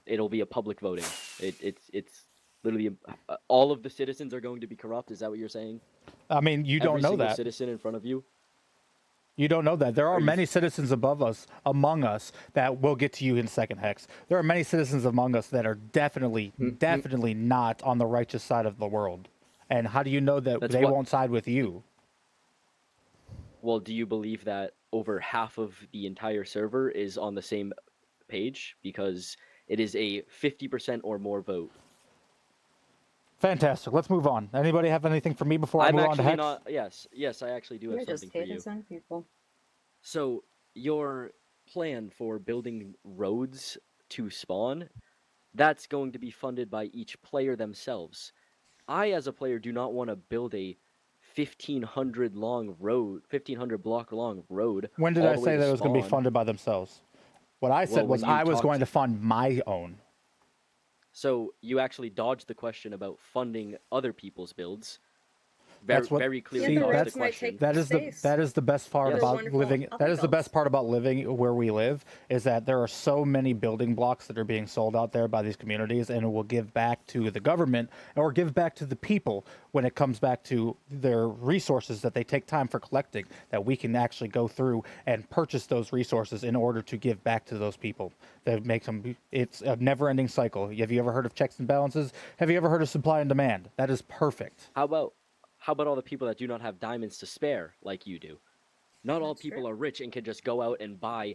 S1: It'll be a public voting. It's literally all of the citizens are going to be corrupt. Is that what you're saying?
S2: I mean, you don't
S1: Every
S2: know
S1: single
S2: that.
S1: citizen in front of you.
S2: You don't know that. There are
S1: Are you-
S2: many citizens above us, among us, that will get to you in second hex. There are many citizens among us that are definitely not on the righteous side of the world. And how do you know that
S1: That's
S2: they
S1: what-
S2: won't side with you?
S1: Well, do you believe that over half of the entire server is on the same page? Because it is a 50% or more vote.
S2: Fantastic. Let's move on. Anybody have anything for me before I
S1: I'm
S2: move on to
S1: actually
S2: hex?
S1: not. Yes, I actually do have
S4: You're just
S1: something for you.
S4: hating some people.
S1: So, your plan for building roads to spawn, that's going to be funded by each player themselves. I, as a player, do not want to build a 1,500 block long road.
S2: When did
S1: all
S2: I
S1: the way
S2: say that it was going to be
S1: spawn.
S2: funded by themselves? What I said
S1: Well,
S2: was
S1: when you
S2: I was
S1: talked-
S2: going to fund my own.
S1: So you actually dodged the question about funding other people's builds. Very,
S2: That's what-
S1: very clearly
S2: See,
S1: dodged
S2: that's-
S1: the
S4: might
S1: question.
S4: take-
S2: That is
S4: Space.
S2: the best part
S1: Yes.
S2: about
S4: Wonderful
S2: living.
S4: puppy
S2: That is the
S4: builds.
S2: best part about living where we live, is that there are so many building blocks that are being sold out there by these communities, and it will give back to the government or give back to the people when it comes back to their resources that they take time for collecting. That we can actually go through and purchase those resources in order to give back to those people. That makes them. It's a never-ending cycle. Have you ever heard of checks and balances? Have you ever heard of supply and demand? That is perfect.
S1: How about all the people that do not have diamonds to spare like you do? Not all
S4: That's
S1: people
S4: true.
S1: are rich and can just go out and buy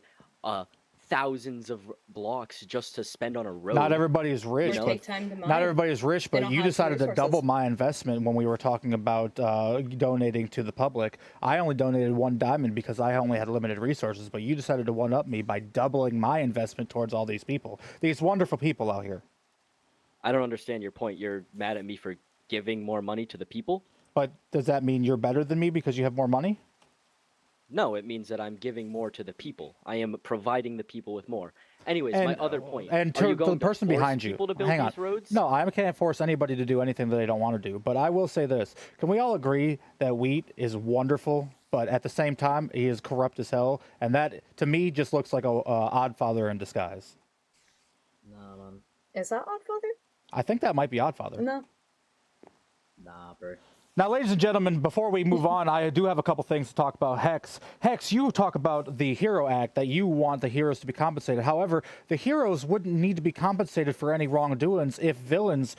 S1: thousands of blocks just to spend on a road.
S2: Not everybody is
S4: Or
S2: rich,
S1: know,
S2: but
S4: take time to mine.
S2: not everybody is rich,
S4: They
S2: but
S4: don't
S2: you
S4: have the
S2: decided to double
S4: resources.
S2: my investment when we were talking about donating to the public. I only donated 1 diamond because I only had limited resources, but you decided to one-up me by doubling my investment towards all these people. These wonderful people out here.
S1: I don't understand your point. You're mad at me for giving more money to the people?
S2: But does that mean you're better than me because you have more money?
S1: No, it means that I'm giving more to the people. I am providing the people with more. Anyways, my other point.
S2: And
S1: are you
S2: to the
S1: going
S2: person
S1: to force
S2: behind you,
S1: people to build
S2: hang on.
S1: these roads?
S2: No, I can't force anybody to do anything that they don't want to do. But I will say this: can we all agree that Wheat is wonderful, but at the same time he is corrupt as hell, and that to me just looks like a odd father in disguise.
S8: Nah, man.
S4: Is that Oddfather?
S2: I think that might be Oddfather.
S4: No.
S8: Nah, bro.
S2: Now, ladies and gentlemen, before we move on, I do have a couple things to talk about. Hex, you talk about the Hero Act, that you want the heroes to be compensated. However, the heroes wouldn't need to be compensated for any wrongdoings if villains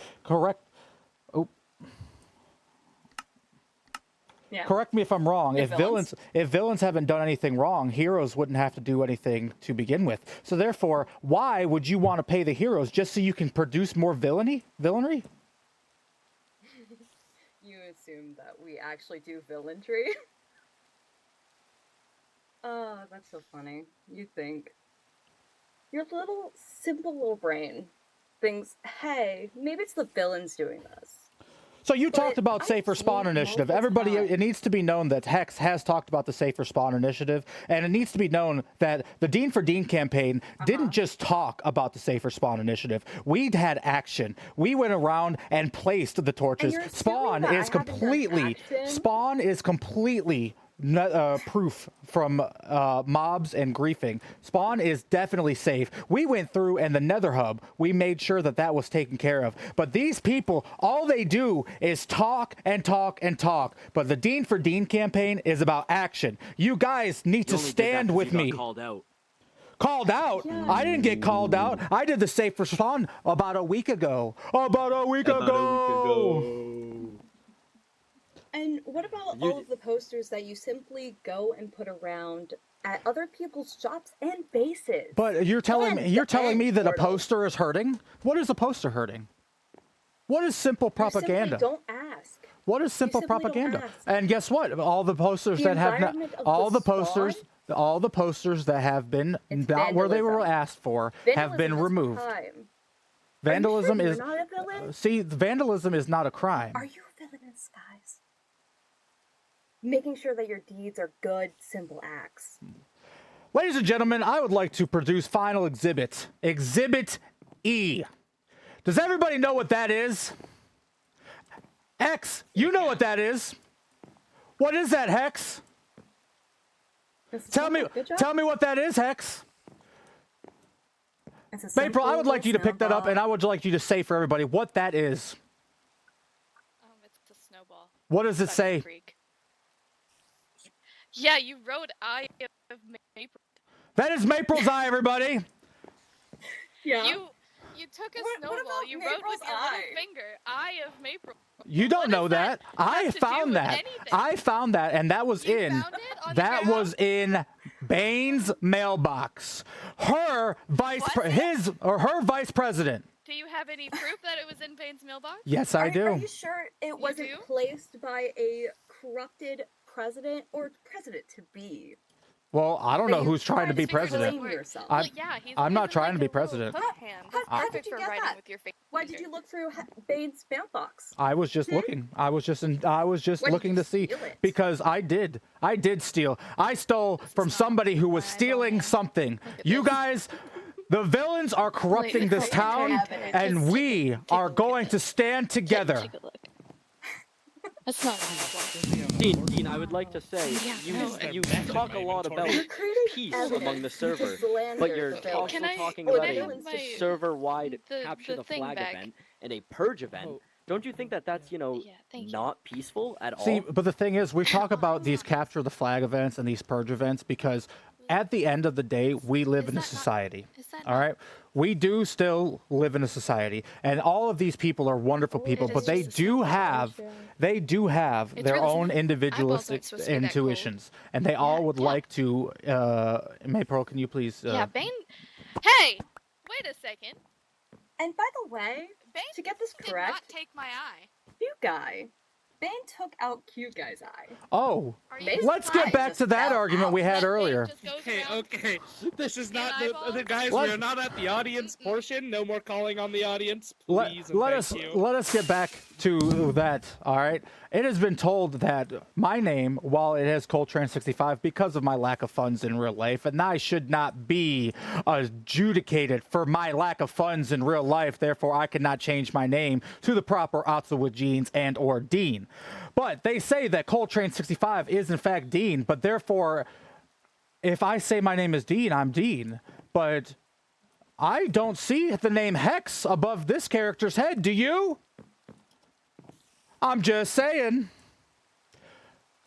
S4: Yeah.
S2: correct me if I'm wrong.
S4: If
S2: If villains haven't done anything wrong, heroes wouldn't have to do anything to begin with. So therefore, why would you want to pay the heroes just so you can produce more villainy?
S4: You assume that we actually do villainry. Oh, that's so funny. You think. Your little simple little brain thinks, hey, maybe it's the villains doing this.
S2: So you
S4: But
S2: talked about
S4: I
S2: Safer Spawn
S4: think
S2: Initiative.
S4: most of the
S2: Everybody,
S4: time-
S2: it needs to be known that Hex has talked about the Safer Spawn Initiative, and it needs to be known that the Dean for Dean campaign didn't just talk about the Safer Spawn Initiative. We had action. We went around and placed the torches.
S4: you're assuming
S2: Spawn
S4: that I
S2: is
S4: haven't done
S2: completely proof from mobs and griefing. Spawn is definitely safe. We went through, and the Nether Hub, we made sure that that was taken care of. But these people, all they do is talk and talk and talk. But the Dean for Dean campaign is about action. You guys need to
S1: You only did that
S2: stand
S1: 'cause
S2: with
S1: you got
S2: me.
S1: Called out.
S2: Called out?
S4: Yeah.
S2: I didn't get called out. I did the Safer Spawn about a week ago. About a week ago.
S4: And what about all of the posters that you simply go and put around at other people's shops and bases?
S2: But you're telling
S4: And
S2: me
S4: the
S2: that a
S4: portal.
S2: poster is hurting? What is a poster hurting? What is simple
S4: You simply
S2: propaganda?
S4: don't ask.
S2: What is simple
S4: simply don't
S2: propaganda?
S4: ask.
S2: And guess what? All the posters
S4: The
S2: that have not,
S4: environment of
S2: all
S4: the
S2: the posters,
S4: spawn?
S2: all the posters that have been
S4: It's
S2: not where they were
S4: vandalism.
S2: asked for have been
S4: Vandalism is
S2: removed.
S4: crime.
S2: Vandalism
S4: Are you
S2: is
S4: sure you're not a villain?
S2: see, vandalism is not a crime.
S4: Are you a villain in disguise? Making sure that your deeds are good, simple acts.
S2: Ladies and gentlemen, I would like to produce final exhibit. Exhibit E. Does everybody know what that is? X, you know what that is. What is that, Hex?
S4: This is
S2: Tell me,
S4: simple. Good job.
S2: tell me what that is, Hex.
S4: It's a
S2: April, I
S4: simple
S2: would like you to pick that up,
S4: snowball.
S2: and I would like you to say for everybody what that is.
S7: It's a snowball.
S2: What does it
S7: Stuck in
S2: say?
S7: the creek. Yeah, you wrote "Eye of Maple."
S2: That is April's eye, everybody.
S4: Yeah.
S7: You took a
S4: What
S7: snowball.
S4: about
S7: You wrote with
S4: Maple's
S7: your
S4: eye?
S7: little finger, "Eye of Maple."
S2: You don't
S7: What
S2: know
S7: does
S2: that. I
S7: have to do
S2: found
S7: with
S2: that.
S7: anything?
S2: I found that, and that was
S7: You
S2: in.
S7: found it on
S2: That
S7: your
S2: was in Bane's mailbox. Her vice,
S7: Was it?
S2: her vice president.
S7: Do you have any proof that it was in Payne's mailbox?
S2: Yes, I
S4: Are
S2: do.
S4: you sure it wasn't
S7: do?
S4: placed by a corrupted president or president to be?
S2: Well, I don't
S4: But
S2: know
S4: you
S2: who's trying to be
S4: tried to
S2: president.
S4: blame yourself.
S2: I-
S7: Well, yeah,
S2: I'm not
S7: he's
S2: trying to be
S7: like a little
S2: president.
S7: hook hand.
S4: How-
S7: That's
S4: how
S7: perfect
S4: did you
S7: for
S4: get
S7: writing
S4: that?
S7: with your finger.
S4: Why did you look through Bane's mailbox?
S2: I was just looking. I was just
S4: Why did
S2: looking
S4: you
S2: to see
S4: steal it?
S2: because I did steal. I stole from
S7: not
S2: somebody who was
S7: my
S2: stealing
S7: ball.
S2: something.
S7: at
S2: You
S7: this.
S2: guys, The villains are corrupting this town, and we are going to stand together.
S9: Take a look. That's not possible.
S1: Dean, I would like to say,
S9: Yeah,
S1: you
S5: no.
S1: talk a lot about
S4: You're creating
S1: peace
S4: evidence
S1: among the
S4: to
S1: server,
S4: slander
S1: but you're
S4: the
S1: also
S4: villain.
S1: talking
S4: Or
S1: about
S4: the
S1: a
S4: villains to
S1: server-wide
S7: the
S1: capture the
S7: thing
S1: flag
S7: back.
S1: event and a purge event.
S5: Oh.
S1: Don't you think that that's,
S9: Yeah, thank you.
S1: not peaceful at all?
S2: See, but the thing is, we talk about these capture the flag events and these purge events because at the end of the day, we live
S9: Is
S2: in a
S9: that not-
S2: society.
S9: Is that
S2: All right, we do still live in a society, and all of these people are wonderful people,
S9: It
S2: but
S9: is
S2: they
S9: just a
S2: do
S9: simple
S2: have
S9: ratio.
S2: they do have
S7: It's
S2: their
S7: really
S2: own
S7: simple.
S2: individualistic
S7: supposed to be that cold.
S2: intuitions, and they all would
S9: yeah.
S2: like to. Maypearl, can you please?
S7: Yeah, Bane. Hey, wait a second.
S4: And by the way,
S7: Bane
S4: to get this
S7: did not
S4: correct,
S7: take my eye.
S4: cute guy. Bane took out cute guy's eye.
S2: Oh,
S7: Are you
S4: Mason
S2: let's
S4: Pride
S2: get back
S4: just
S2: to that
S4: fell
S2: argument
S4: out.
S2: we had
S7: That Bane
S2: earlier.
S7: just goes
S5: Okay,
S7: around
S5: okay. This is
S7: and
S5: not the
S7: eyeballs?
S5: guys.
S2: Let-
S5: We are not at the audience portion. No more calling on the audience,
S2: Let,
S5: please. and
S2: let
S5: thank
S2: us
S5: you.
S2: let us get back to that. All right. It has been told that my name, while it has Coltrane65, because of my lack of funds in real life, and I should not be adjudicated for my lack of funds in real life. Therefore, I cannot change my name to the proper Otsawa Jeans and or Dean. But they say that Coltrane65 is in fact Dean. But therefore, if I say my name is Dean, I'm Dean. But I don't see the name Hex above this character's head. Do you? I'm just saying.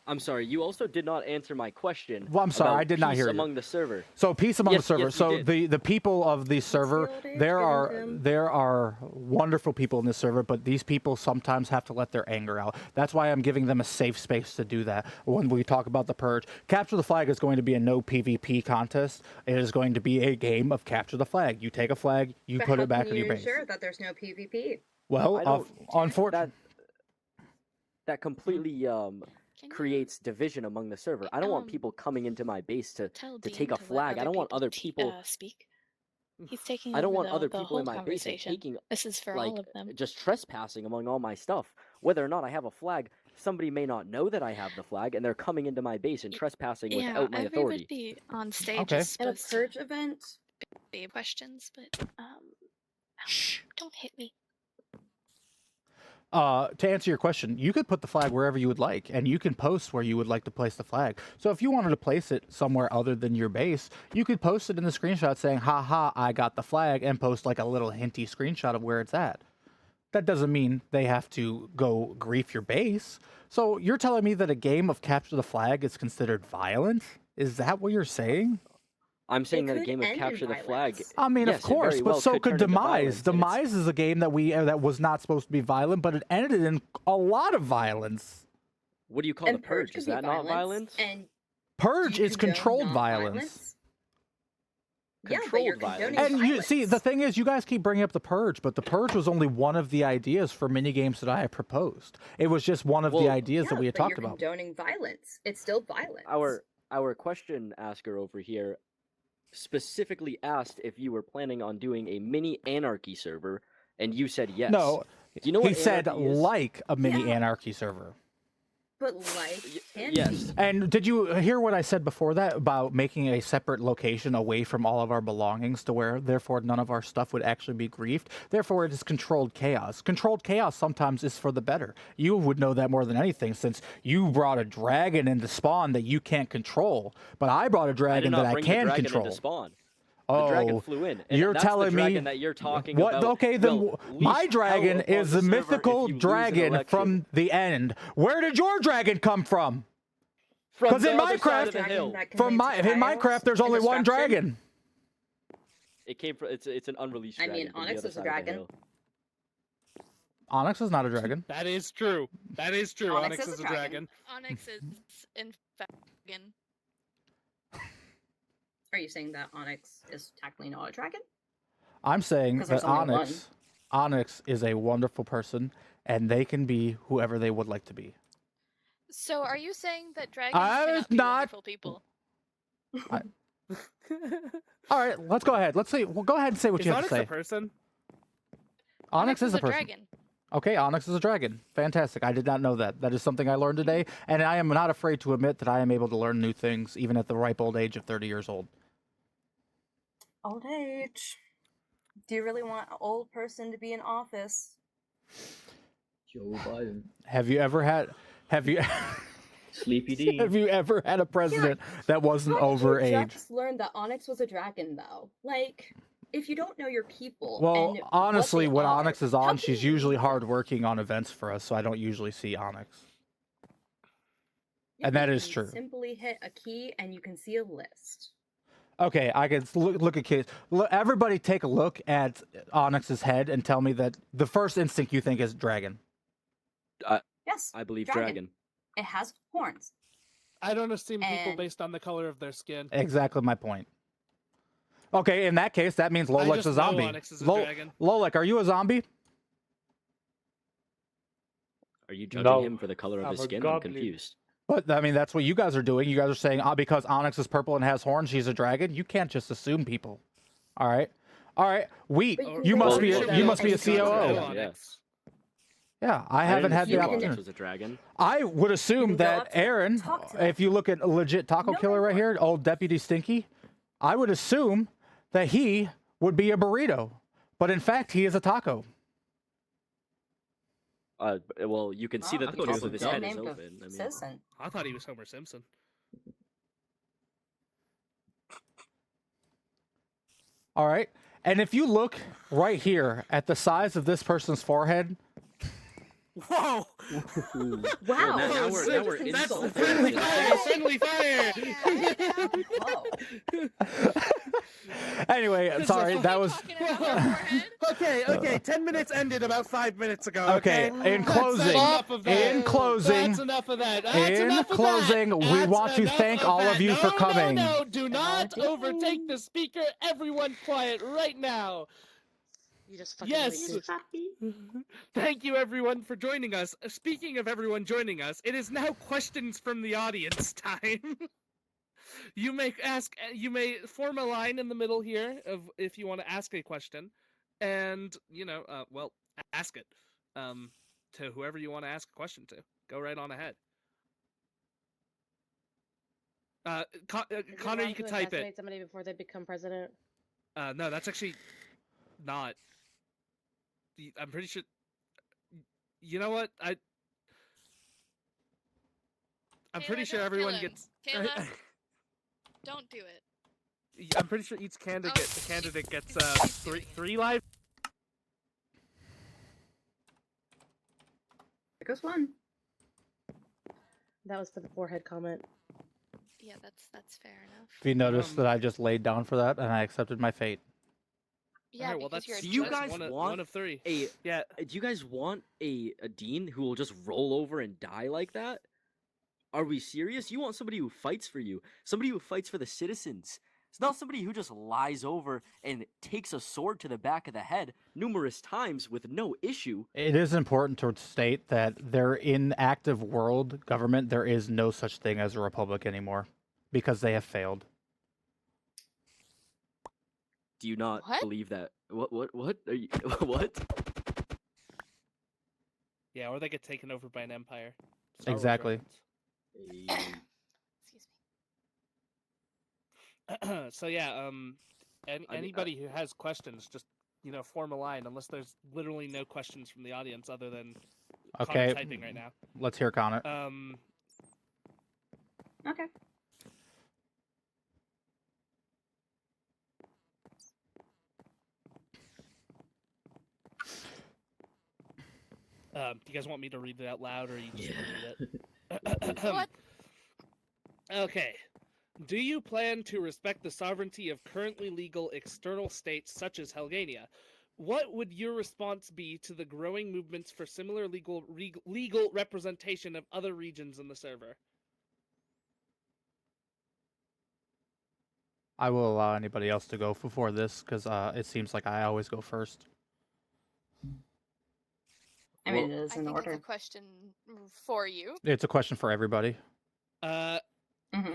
S1: I'm sorry, you also did not answer my question.
S2: Well, I'm sorry,
S1: about
S2: I did not
S1: peace
S2: hear you.
S1: among the server.
S2: So peace among
S1: Yes,
S2: the server.
S1: yes, you
S2: So
S1: did.
S2: the people of the server,
S4: old age
S2: there
S4: given
S2: are
S4: him?
S2: there are wonderful people in this server, but these people sometimes have to let their anger out. That's why I'm giving them a safe space to do that. When we talk about the purge, capture the flag is going to be a no PvP contest. It is going to be a game of capture the flag. You take a flag, you
S4: But
S2: put
S4: how
S2: it back
S4: can
S2: in
S4: you
S2: your base.
S4: ensure that there's no PvP?
S2: Well,
S1: I don't-
S2: unfortunately.
S1: That completely
S9: Can you
S1: creates division among the server. I don't want
S9: Um,
S1: people coming into my base to
S9: tell
S1: to
S9: Dean
S1: take a
S9: to let
S1: flag. I don't want other people.
S9: speak. He's taking
S1: I don't
S9: over
S1: want other
S9: the
S1: people
S9: whole
S1: in my base and
S9: conversation.
S1: taking
S9: This is for
S1: like
S9: all of them.
S1: just trespassing among all my stuff. Whether or not I have a flag, somebody may not know that I have the flag, and they're coming into my base and trespassing
S9: Yeah,
S1: without my authority.
S9: everybody on stage
S2: Okay.
S9: is
S4: In a
S9: supposed to
S4: purge event,
S9: be questions, but
S2: Shh.
S9: don't hit me.
S2: To answer your question, you could put the flag wherever you would like, and you can post where you would like to place the flag. So if you wanted to place it somewhere other than your base, you could post it in the screenshot saying, "Ha ha, I got the flag," and post like a little hinty screenshot of where it's at. That doesn't mean they have to go grief your base. So you're telling me that a game of capture the flag is considered violent? Is that what you're saying?
S1: I'm saying that a
S4: could
S1: game of
S4: end in
S1: capture the flag.
S4: violence.
S2: I mean,
S1: yes,
S2: of course,
S1: it very
S2: but
S1: well
S2: so
S1: could
S2: could
S1: turn into
S2: Demise.
S1: violence, and it's-
S2: Demise is a game that that was not supposed to be violent, but it ended in a lot of violence.
S1: What do you call
S4: and
S1: the purge?
S4: could
S1: Is
S4: be
S1: that not violence?
S4: And
S2: Purge
S4: do you
S2: is
S4: condone
S2: controlled
S4: not
S2: violence.
S4: Yeah, but you're
S1: Controlled
S4: condoning
S1: violence.
S2: And you see, the
S4: violence.
S2: thing is, you guys keep bringing up the purge, but the purge was only one of the ideas for mini games that I have proposed. It was just one of the
S1: Well,
S2: ideas that
S4: Yeah,
S2: we had
S4: but
S2: talked
S4: you're
S2: about.
S4: condoning violence. It's still violence.
S1: Our question asker over here specifically asked if you were planning on doing a mini anarchy server, and you said yes.
S2: No,
S1: Do you know
S2: he
S1: what
S2: said
S1: anarchy is?
S2: like a mini
S4: Yeah.
S2: anarchy server.
S4: But like can
S1: yes.
S4: be.
S2: And did you hear what I said before that about making a separate location away from all of our belongings to where, therefore, none of our stuff would actually be griefed? Therefore, it is controlled chaos. Controlled chaos sometimes is for the better. You would know that more than anything since you brought a dragon into spawn that you can't control. But I brought a
S1: I did
S2: dragon
S1: not
S2: that I
S1: bring
S2: can
S1: the dragon
S2: control.
S1: into spawn. The dragon
S2: Oh,
S1: flew in. And
S2: you're
S1: that's
S2: telling
S1: the
S2: me
S1: dragon that you're talking
S2: what?
S1: about.
S2: Okay, then
S1: will
S2: my
S1: leash
S2: dragon
S1: out upon
S2: is the
S1: server if
S2: mythical
S1: you lose an
S2: dragon
S1: election.
S2: from the end. Where did your dragon come from?
S1: From
S2: 'cause
S1: the
S2: in
S1: other side
S2: Minecraft-
S1: of the hill.
S2: In Minecraft, there's only one dragon.
S1: It came from. It's an unreleased
S4: I
S1: dragon.
S4: mean,
S1: from the
S4: Onyx
S1: other
S4: is a
S1: side of the
S4: dragon.
S1: hill.
S2: Onyx is not a dragon.
S5: That is true. That is true.
S4: Onyx
S5: Onyx
S4: is
S5: is
S4: a
S5: a
S4: dragon.
S5: dragon.
S7: Onyx is in fact.
S4: Are you saying that Onyx is technically not a dragon?
S2: I'm saying
S4: 'Cause
S2: that
S4: there's only
S2: Onyx is a wonderful person, and they can be whoever they would like to be.
S7: So are you saying that dragons
S2: I was
S7: cannot be
S2: not-
S7: wonderful people?
S2: All right, let's go ahead. Let's see. Well, go ahead and say what
S5: Is
S2: you have
S5: Onyx
S2: to say.
S5: a person?
S2: Onyx is a person.
S7: dragon.
S2: Okay, Onyx is a dragon. Fantastic. I did not know that. That is something I learned today, and I am not afraid to admit that I am able to learn new things even at the ripe old age of 30 years old.
S4: Old age. Do you really want an old person to be in office?
S8: Joe Biden.
S2: Have you ever had? Have you?
S8: Sleepy D.
S2: Have you ever had a president that wasn't
S4: How did you
S2: overage?
S4: just learn that Onyx was a dragon, though? Like, if you don't know your people,
S2: Well,
S4: and
S2: honestly,
S4: what
S2: when
S4: they are,
S2: Onyx is
S4: how
S2: on,
S4: can
S2: she's
S4: you
S2: usually
S4: lead them?
S2: hardworking on events for us, so I don't usually see Onyx.
S4: Yeah,
S2: And that
S4: you
S2: is
S4: can
S2: true.
S4: Simply hit a key and you can see a list.
S2: Okay, I can look at kids. Look, everybody take a look at Onyx's head and tell me that the first instinct you think is dragon.
S4: Yes,
S1: I believe
S4: dragon.
S1: dragon.
S4: It has horns.
S5: I don't esteem people
S4: And-
S5: based on the color of their skin.
S2: Exactly my point. Okay, in that case, that means
S5: I
S2: Lolek's
S5: just
S2: a
S5: know
S2: zombie.
S5: Onyx is a dragon.
S2: Lolek, are you a zombie?
S1: Are you judging
S10: No,
S1: him for the color of
S10: I'm
S1: his
S10: a
S1: skin? I'm
S10: goblin.
S1: confused.
S2: But I mean, that's what you guys are doing. You guys are saying, because Onyx is purple and has horns, she's a dragon. You can't just assume people. All right, all right. Wheat,
S4: But
S2: you must be
S4: literally
S2: a, you must be a
S4: anything you
S2: COO.
S4: want.
S5: Onyx.
S2: Yeah, I haven't had the
S4: You can-
S2: opportunity.
S1: Onyx was a dragon.
S2: I would assume
S4: can go
S2: that
S4: up to them,
S2: Aaron,
S4: talk to them.
S2: if you look at a legit taco
S4: No,
S2: killer
S4: no,
S2: right
S4: no.
S2: here, old Deputy Stinky, I would assume that he would be a burrito, but in fact, he is a taco.
S1: Well, you can see
S4: Oh,
S1: that the
S8: thought he
S1: top
S8: was
S1: of his
S8: a
S1: head is
S4: named a
S1: open. I mean,
S4: citizen.
S5: I thought he was Homer Simpson.
S2: All right, and if you look right here at the size of this person's forehead,
S5: Whoa!
S1: Ooh.
S4: Wow.
S1: Now we're
S4: That's
S1: insulting.
S5: friendly
S1: him.
S5: fire! Friendly fire!
S4: Whoa.
S2: anyway, I'm
S5: This is
S2: sorry,
S5: a
S2: that was
S7: Talking about my forehead?
S5: Okay, 10 minutes ended about 5 minutes ago.
S2: okay. In
S5: That's
S2: closing,
S5: enough of that.
S2: in closing,
S5: That's enough of that. That's
S2: in
S5: enough of
S2: closing,
S5: that.
S2: we
S5: That's
S2: want to
S5: enough
S2: thank
S5: of
S2: all
S5: that.
S2: of you for coming.
S5: No, do not
S4: Oh,
S5: overtake the speaker. Everyone quiet right now.
S9: You just fucking
S5: Yes.
S9: wait, dude.
S5: Thank you, everyone, for joining us. Speaking of everyone joining us, it is now questions from the audience time. You may form a line in the middle here of if you want to ask a question, and ask it to whoever you want to ask a question to. Go right on ahead.
S9: Is it
S5: Connor,
S9: wrong
S5: you
S9: to
S5: can type it.
S9: assassinate somebody before they become president?
S5: No, that's actually not. I'm pretty sure. You know what? I'm pretty
S7: Kayla,
S5: sure
S7: don't kill
S5: everyone
S7: him.
S5: gets.
S7: Kayla, don't do it.
S5: I'm pretty sure each candidate gets
S7: He's doing it.
S5: three live.
S4: There goes one.
S9: That was for the forehead comment.
S7: Yeah, that's fair enough.
S2: if you notice
S5: Um,
S2: that I just laid down for that and I accepted my fate.
S7: Yeah,
S5: Alright, well,
S7: because you're a
S1: Do you
S7: judge.
S1: guys
S5: one
S1: want
S5: of three.
S1: a?
S5: Yeah,
S1: Do you guys want a dean who will just roll over and die like that? Are we serious? You want somebody who fights for you, somebody who fights for the citizens. It's not somebody who just lies over and takes a sword to the back of the head numerous times with no issue.
S2: It is important to state that there in active world government, there is no such thing as a republic anymore because they have failed.
S1: Do you not
S7: What?
S1: believe that? What? Are you, what?
S5: yeah, or they get taken over by an empire. Star Wars
S2: Exactly.
S5: reference.
S7: Excuse me.
S5: So yeah,
S1: I-
S5: anybody who has questions, just form a line. Unless there's literally no questions from the audience other than Connor
S2: Okay,
S5: typing right now.
S2: let's hear Connor.
S4: Okay.
S5: Do you guys want me to read it out loud, or you just want to read it?
S7: What?
S5: Okay. Do you plan to respect the sovereignty of currently legal external states such as Helgania? What would your response be to the growing movements for similar legal representation of other regions in the server?
S2: I will allow anybody else to go before this because it seems like I always go first.
S4: I mean,
S1: Well,
S4: it is
S7: I
S4: in
S7: think
S4: order.
S7: it's a question for you.
S2: It's a question for everybody.
S4: Mhm.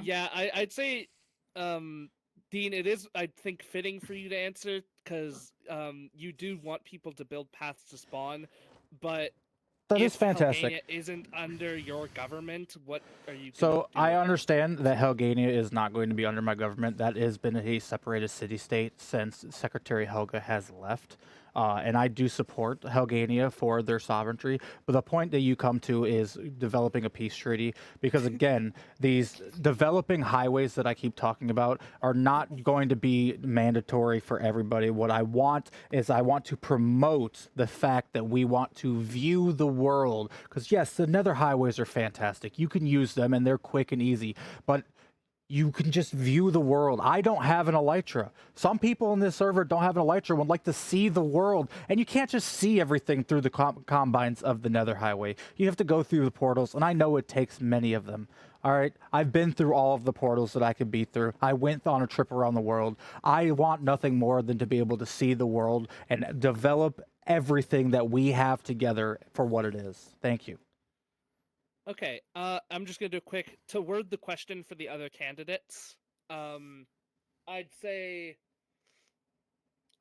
S5: Yeah, I'd say, Dean, it is, I think, fitting for you to answer because you do want people to build paths to spawn, but
S2: That is
S5: if
S2: fantastic.
S5: Helgania isn't under your government, what are you?
S2: So
S5: gonna do
S2: I
S5: about it?
S2: understand that Helgania is not going to be under my government. That has been a separated city-state since Secretary Helga has left. And I do support Helgania for their sovereignty. But the point that you come to is developing a peace treaty. Because again, these developing highways that I keep talking about are not going to be mandatory for everybody. What I want is I want to promote the fact that we want to view the world. Because yes, the nether highways are fantastic. You can use them and they're quick and easy. But you can just view the world. I don't have an elytra. Some people in this server don't have an elytra, would like to see the world. And you can't just see everything through the combines of the nether highway. You have to go through the portals, and I know it takes many of them. All right, I've been through all of the portals that I could be through. I went on a trip around the world. I want nothing more than to be able to see the world and develop everything that we have together for what it is. Thank you.
S5: Okay, I'm just gonna do a quick to word the question for the other candidates. I'd say,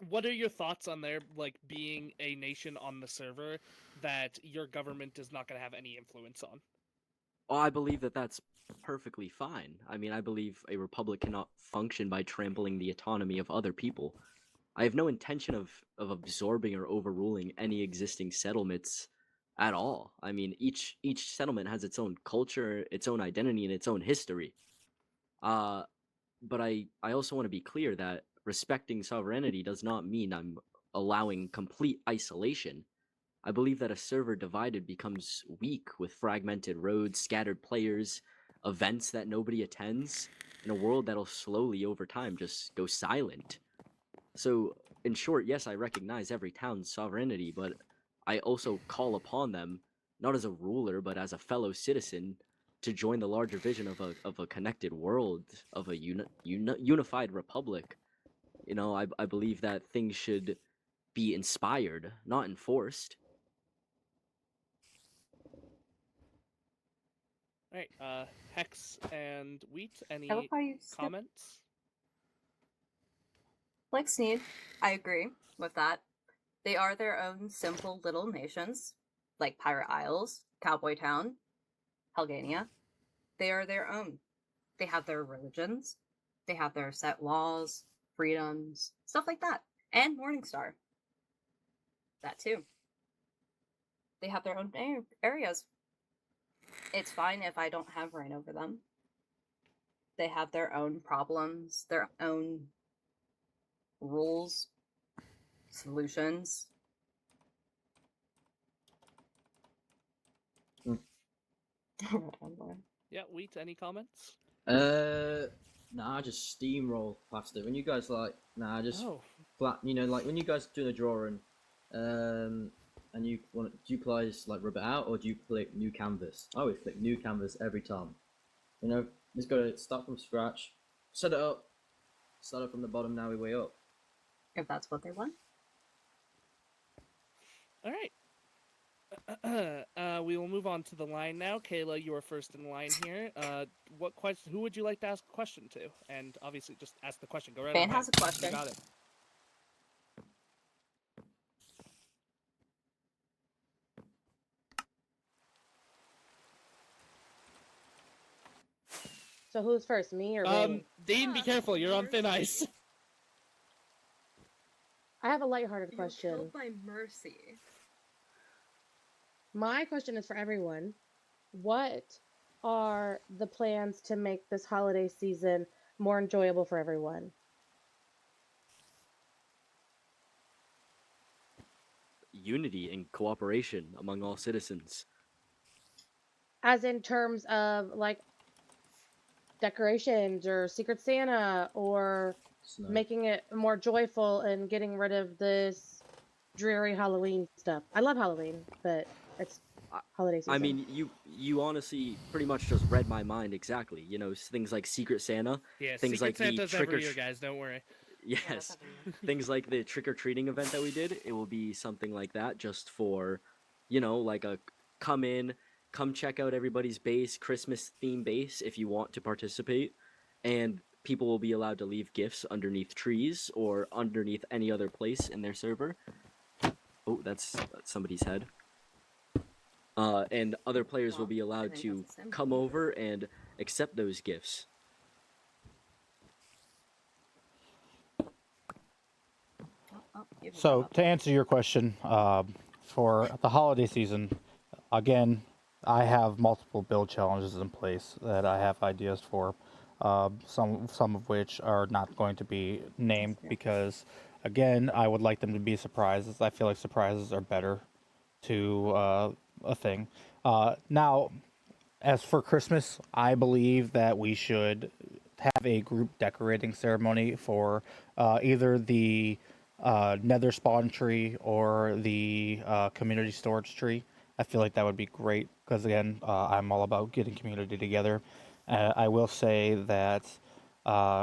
S5: what are your thoughts on there like being a nation on the server that your government is not gonna have any influence on?
S1: Oh, I believe that that's perfectly fine. I mean, I believe a republic cannot function by trampling the autonomy of other people. I have no intention of absorbing or overruling any existing settlements at all. I mean, each settlement has its own culture, its own identity, and its own history. Uh, but I also want to be clear that respecting sovereignty does not mean I'm allowing complete isolation. I believe that a server divided becomes weak with fragmented roads, scattered players, events that nobody attends, in a world that'll slowly over time just go silent. So, in short, yes, I recognize every town's sovereignty, but I also call upon them, not as a ruler, but as a fellow citizen, to join the larger vision of a connected world, of a unified republic. You know, I believe that things should be inspired, not enforced.
S5: All right, Hex and Wheat,
S4: I love
S5: any
S4: how you skip.
S5: comments?
S4: Like Sneed, I agree with that. They are their own simple little nations, like Pirate Isles, Cowboy Town, Helgania. They are their own. They have their religions, they have their set laws, freedoms, stuff like that. And Morningstar. That too. They have their own areas. It's fine if I don't have reign over them. They have their own problems, their own rules, solutions.
S5: Yeah, Wheat, any comments?
S8: Nah, I just steamroll past it. When you guys I just
S5: Oh,
S8: flat. You know, like when you guys do the drawing, and you want, do you guys like rub it out or do you click new canvas? I always click new canvas every time. You know, just gotta start from scratch, set it up, start it from the bottom. Now we way up.
S4: If that's what they want.
S5: all right. We will move on to the line now. Kayla, you are first in line here. What question? Who would you like to ask a question to? And obviously, just ask the question. Go right
S4: Fan
S5: ahead.
S4: has a question.
S5: You got it.
S9: So who's first, me or Vin?
S5: Dean, be careful. You're on thin ice.
S9: I have a lighthearted
S4: You're
S9: question.
S4: killed by mercy.
S9: My question is for everyone. What are the plans to make this holiday season more enjoyable for everyone?
S1: Unity and cooperation among all citizens.
S9: As in terms of like decorations or Secret Santa or
S8: Snow.
S9: making it more joyful and getting rid of this dreary Halloween stuff. I love Halloween, but it's holiday season.
S1: I mean, you honestly pretty much just read my mind exactly. You know, things like Secret Santa,
S5: Yeah,
S1: things
S5: Secret
S1: like the
S5: Santa's
S1: trick or
S5: every year, guys. Don't worry.
S1: yes, things like the trick or treating event that we did. It will be something like that, just for, you know, like a come check out everybody's base, Christmas theme base if you want to participate, and people will be allowed to leave gifts underneath trees or underneath any other place in their server. Oh, that's somebody's head. and other players will
S4: Well,
S1: be
S4: I
S1: allowed
S4: think
S1: to
S4: that's the same.
S1: come over and accept those gifts.
S4: You can come
S2: So
S4: up.
S2: to answer your question, for the holiday season, again, I have multiple build challenges in place that I have ideas for. Some of which are not going to be named
S4: Yeah.
S2: because, again, I would like them to be surprises. I feel like surprises are better to a thing. Now, as for Christmas, I believe that we should have a group decorating ceremony for either the nether spawn tree or the community storage tree. I feel like that would be great because, again, I'm all about getting community together. I will say that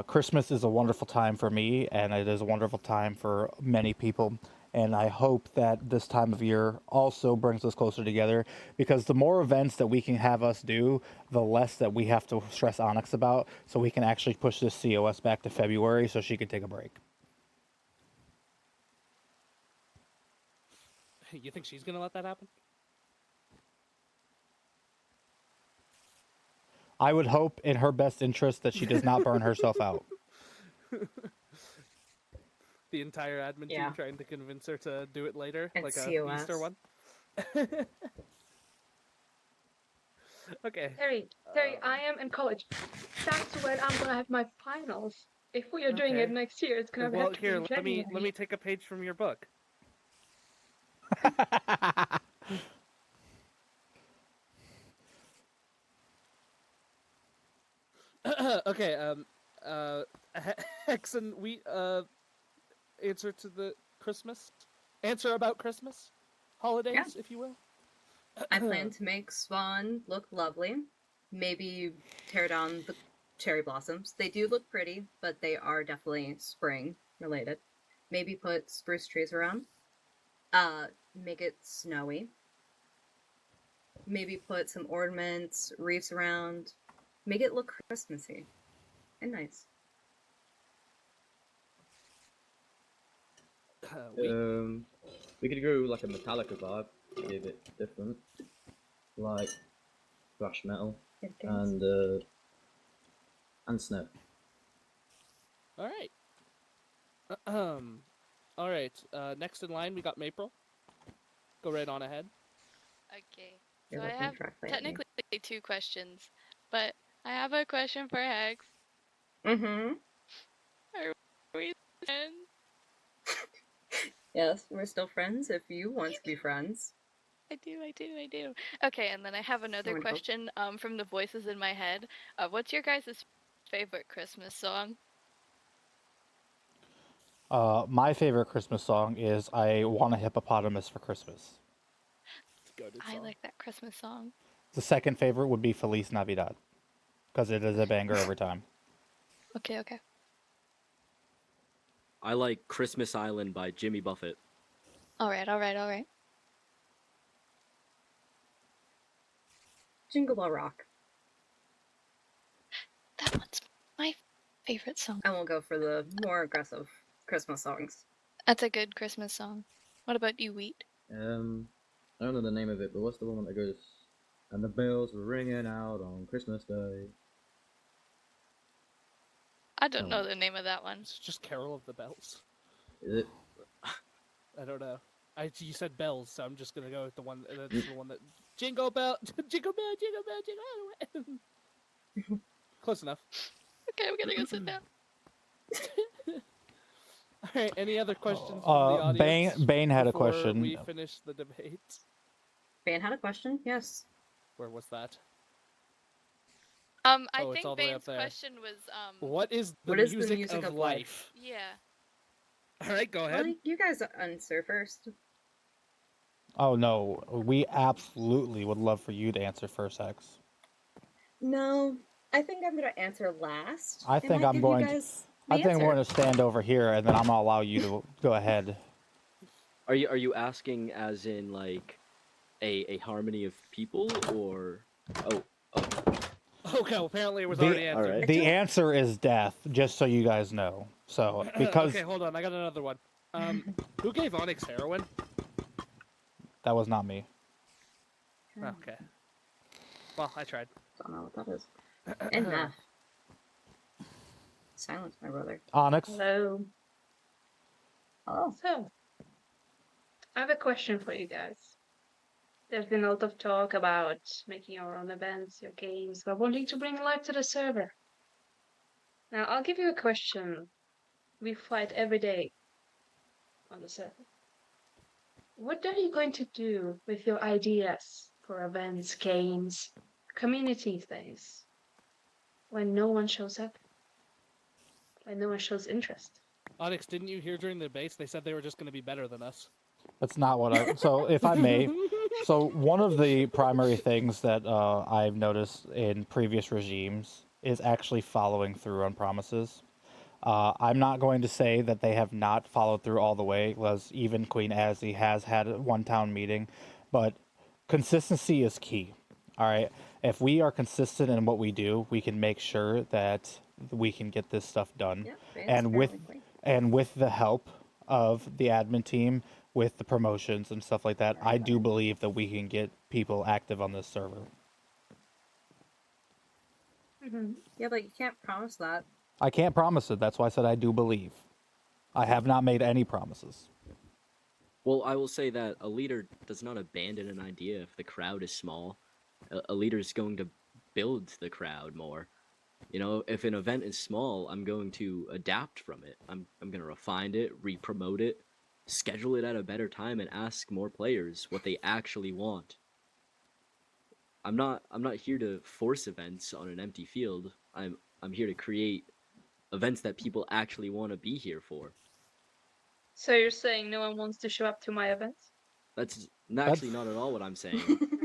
S2: Christmas is a wonderful time for me, and it is a wonderful time for many people. And I hope that this time of year also brings us closer together because the more events that we can have us do, the less that we have to stress Onyx about, so we can actually push this COS back to February so she can take a break.
S5: You think she's gonna let that happen?
S2: I would hope in her best interest that she does not burn herself out.
S5: The entire admin
S4: Yeah.
S5: team trying to convince her to do it later,
S4: And
S5: like a
S4: COS.
S5: Easter one. Okay.
S10: Terry, I am in college. That's when I'm gonna have my finals. If we are doing
S5: Okay.
S10: it next year, it's gonna
S5: Well,
S10: have to
S5: here,
S10: be
S5: let me
S10: January.
S5: take a page from your book. Okay. Hexen, we answer to the Christmas. Answer about Christmas, holidays, if you will.
S4: I plan to make Swan look lovely. Maybe tear down the cherry blossoms. They do look pretty, but they are definitely spring related. Maybe put spruce trees around. Make it snowy. Maybe put some ornaments, wreaths around. Make it look Christmassy and nice.
S8: We could go like a Metallica vibe, give it different, like thrash metal and snow.
S5: All right. All right. Next in line, we got Maple. Go right on ahead.
S7: Okay.
S4: You're
S7: So I
S4: looking
S7: have
S4: directly at me.
S7: technically 2 questions, but I have a question for Hex.
S4: Mm-hmm.
S7: Are we friends?
S4: Yes, we're still friends if you want to be friends.
S7: I do. Okay, and then I have another
S4: Wonderful.
S7: question from the voices in my head. What's your guys' favorite Christmas song?
S2: My favorite Christmas song is "I Want a Hippopotamus for Christmas."
S5: It's a goated
S7: I
S5: song.
S7: like that Christmas song.
S2: The second favorite would be "Feliz Navidad" because it is a banger every time.
S7: Okay.
S1: I like Christmas Island by Jimmy Buffett.
S7: All right.
S4: Jingle Bell Rock.
S7: That one's my favorite song.
S4: I won't go for the more aggressive Christmas songs.
S7: That's a good Christmas song. What about you, Wheat?
S8: I don't know the name of it, but what's the one that goes, and the bells were ringing out on Christmas Day?
S7: I don't know the name of that one.
S5: It's just Carol of the Bells.
S8: Is it?
S5: I don't know. You said bells, so I'm just gonna go with the one. That's the one that jingle bell, jingle bell, jingle bell, jingle all the way. Close enough.
S7: Okay, I'm gonna go sit down.
S5: All right. Any other questions from the audience?
S2: Bane had a
S5: before
S2: question.
S5: We finish the debate.
S4: Bane had a question? Yes.
S5: Where was that?
S7: I
S5: Oh, it's
S7: think
S5: all the way up
S7: Bane's
S5: there.
S7: question was
S5: What is the
S4: What is the
S5: music,
S4: music
S5: of
S4: of life?
S5: life?
S7: Yeah.
S5: All right, go ahead.
S4: Well, you guys answer first.
S2: Oh no, we absolutely would love for you to answer first, Hex.
S4: No, I think I'm gonna answer last.
S2: I think I'm going to. I think I'm going to stand over here, and then I'm gonna allow you to go ahead.
S1: Are you asking as in like a harmony of people or oh.
S5: Okay, well, apparently it was already answered.
S1: Alright.
S2: The answer is death, just so you guys know. So because
S5: Okay, hold on, I got another one. Who gave Onyx heroin?
S2: that was not me.
S5: Okay. Well, I tried.
S4: Don't know what that is. And math. Silence, my brother.
S2: Onyx.
S10: Hello.
S4: Oh.
S10: So, I have a question for you guys. There's been a lot of talk about making your own events, your games, but wanting to bring life to the server. Now, I'll give you a question we fight every day on the server. What are you going to do with your ideas for events, games, community things when no one shows up? When no one shows interest?
S5: Onyx, didn't you hear during the debates they said they were just going to be better than us?
S2: That's not what I. So, if I may, so one of the primary things that I've noticed in previous regimes is actually following through on promises. I'm not going to say that they have not followed through all the way, because even Queen Azzy has had one town meeting, but consistency is key. All right, if we are consistent in what we do, we can make sure that we can get this stuff done.
S4: Yep,
S2: and with the help of the admin team, with the promotions and stuff like that, I do believe that we can get people active on this server.
S4: Yeah, but you can't promise that.
S2: I can't promise it. That's why I said I do believe. I have not made any promises.
S1: Well, I will say that a leader does not abandon an idea if the crowd is small. A leader is going to build the crowd more. You know, if an event is small, I'm going to adapt from it. I'm going to refine it, re-promote it, schedule it at a better time, and ask more players what they actually want. I'm not here to force events on an empty field. I'm here to create events that people actually want to be here for.
S10: So you're saying no one wants to show up to my events?
S1: That's actually not at all what I'm saying.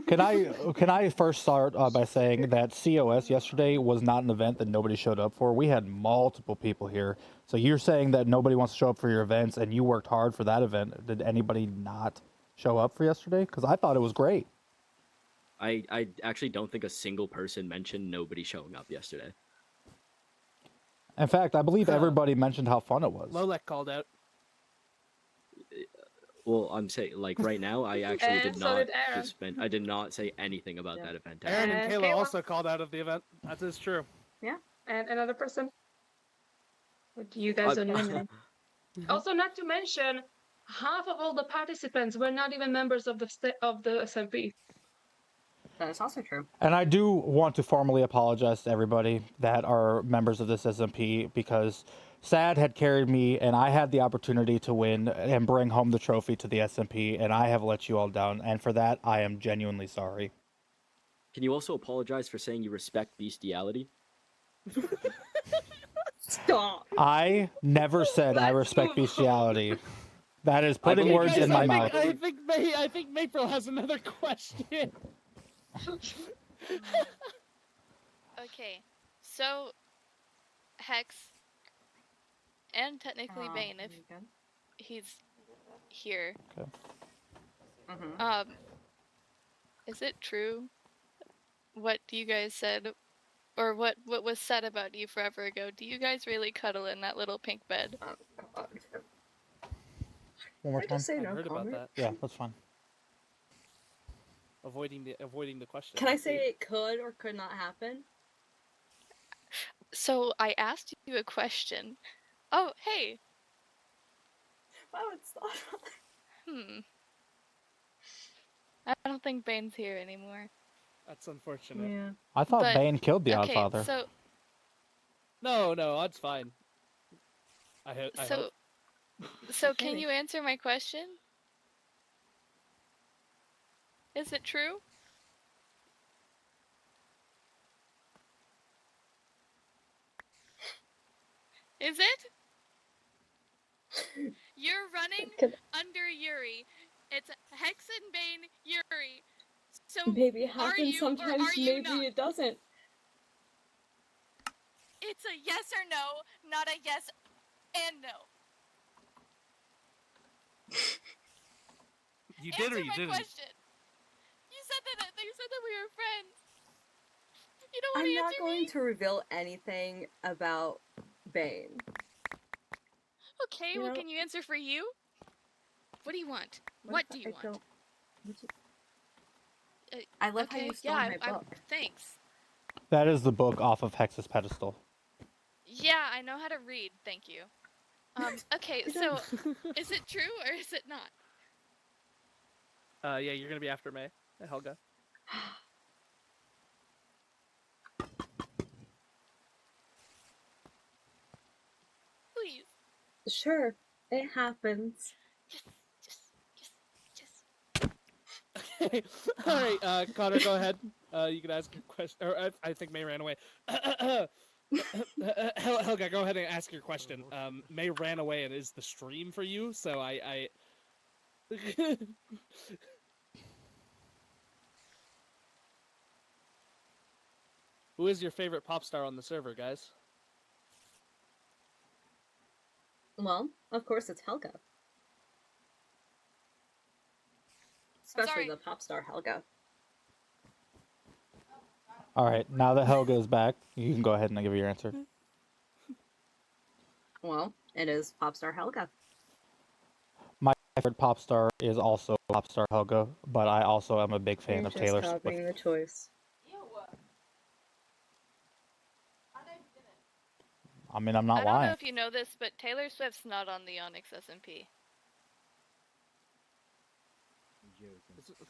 S2: Can I first start by saying that COS yesterday was not an event that nobody showed up for. We had multiple people here. So you're saying that nobody wants to show up for your events, and you worked hard for that event. Did anybody not show up for yesterday? Because I thought it was great.
S1: I actually don't think a single person mentioned nobody showing up yesterday.
S2: In fact, I believe everybody mentioned how fun it was.
S5: Lolek called out.
S1: Well, I'm saying, like, right now, I actually
S10: And
S1: did
S10: so
S1: not
S10: did Aaron.
S1: I did not say anything about that event.
S5: Aaron and
S10: And
S5: Kayla
S10: Kayla.
S5: also called out of the event. That is true.
S4: Yeah.
S10: And another person? But you guys don't even know. Also, not to mention, half of all the participants were not even members of the SMP.
S4: That is also true.
S2: And I do want to formally apologize to everybody that are members of this SMP, because SAD had carried me and I had the opportunity to win and bring home the trophy to the SMP, and I have let you all down. And for that, I am genuinely sorry.
S1: Can you also apologize for saying you respect bestiality?
S4: Stop.
S2: I never said I respect bestiality. That is putting
S1: believe
S2: words
S1: you
S2: in
S1: did.
S2: my
S1: I
S2: mouth.
S5: I think Maple has another question.
S7: Okay, so Hex and technically Bane, if he's here.
S2: Okay.
S7: Is it true what you guys said, or what was said about you forever ago? Do you guys really cuddle in that little pink bed?
S2: One more
S4: I
S2: time.
S4: just say
S5: I
S4: no
S5: heard about
S4: comment?
S5: that.
S2: Yeah, that's fine.
S5: Avoiding the question.
S4: Can I say it could or could not happen?
S7: So I asked you a question. Oh, hey.
S4: Wow, it's not.
S7: I don't think Bane's here anymore.
S5: That's unfortunate.
S4: Yeah.
S2: I thought
S7: But-
S2: Bane killed the
S7: Okay,
S2: Oddfather.
S7: so
S5: No, that's fine. I hope.
S7: So can you answer my question? Is it true? Is it? You're running under Yuri. It's Hex and Bane Yuri. So
S4: Maybe it
S7: are
S4: happens
S7: you
S4: sometimes,
S7: or are you
S4: maybe
S7: not?
S4: it doesn't.
S7: It's a yes or no, not a yes and no.
S5: You did or you didn't?
S7: Question. You said that we were friends. You don't want
S4: I'm
S7: to
S4: not
S7: answer
S4: going
S7: me?
S4: to reveal anything about Bane.
S7: Okay,
S4: You
S7: well,
S4: know-
S7: can you answer for you? What do you want? What do you want?
S4: I love how
S7: Okay,
S4: you stole
S7: yeah,
S4: my book.
S7: thanks.
S2: That is the book off of Hex's pedestal.
S7: Yeah, I know how to read. Thank you. Okay,
S4: Good
S7: so
S4: job.
S7: is it true or is it not?
S5: Yeah, you're gonna be after May, Helga.
S7: Please.
S4: Sure, it happens.
S7: Yes, yes, yes, yes.
S5: Okay. All right, Connor, go ahead. You can ask your question. Or I think May ran away. Helga, go ahead and ask your question. May ran away and is the stream for you, so I... Who is your favorite pop star on the server, guys?
S4: Well, of course it's Helga. Especially
S7: sorry.
S4: the pop star Helga.
S2: All right, now that Helga is back, you can go ahead and give your answer.
S4: Well, it is pop star Helga.
S2: My favorite pop star is also pop star Helga, but I also am a big fan
S4: You're
S2: of
S4: just
S2: Taylor
S4: copying
S2: Swift.
S4: the choice.
S2: I mean, I'm not
S7: I don't
S2: lying.
S7: know if you know this, but Taylor Swift's not on the Onyx SMP.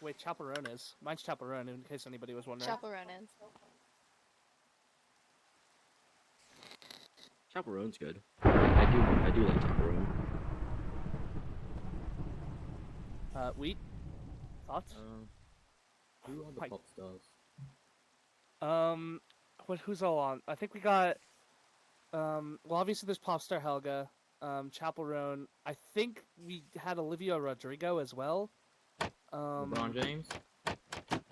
S5: Wait, Chaperone is. Mine's Chaperone, in case anybody was wondering.
S7: Chaperone is.
S1: Chaperone's good. I do like Chaperone.
S5: Wheat? Thoughts?
S8: Who are the
S5: Hi.
S8: pop stars?
S5: Who's all on? I think we got, well, obviously there's Popstar Helga, Chaperone. I think we had Olivia Rodrigo as well.
S8: LeBron James?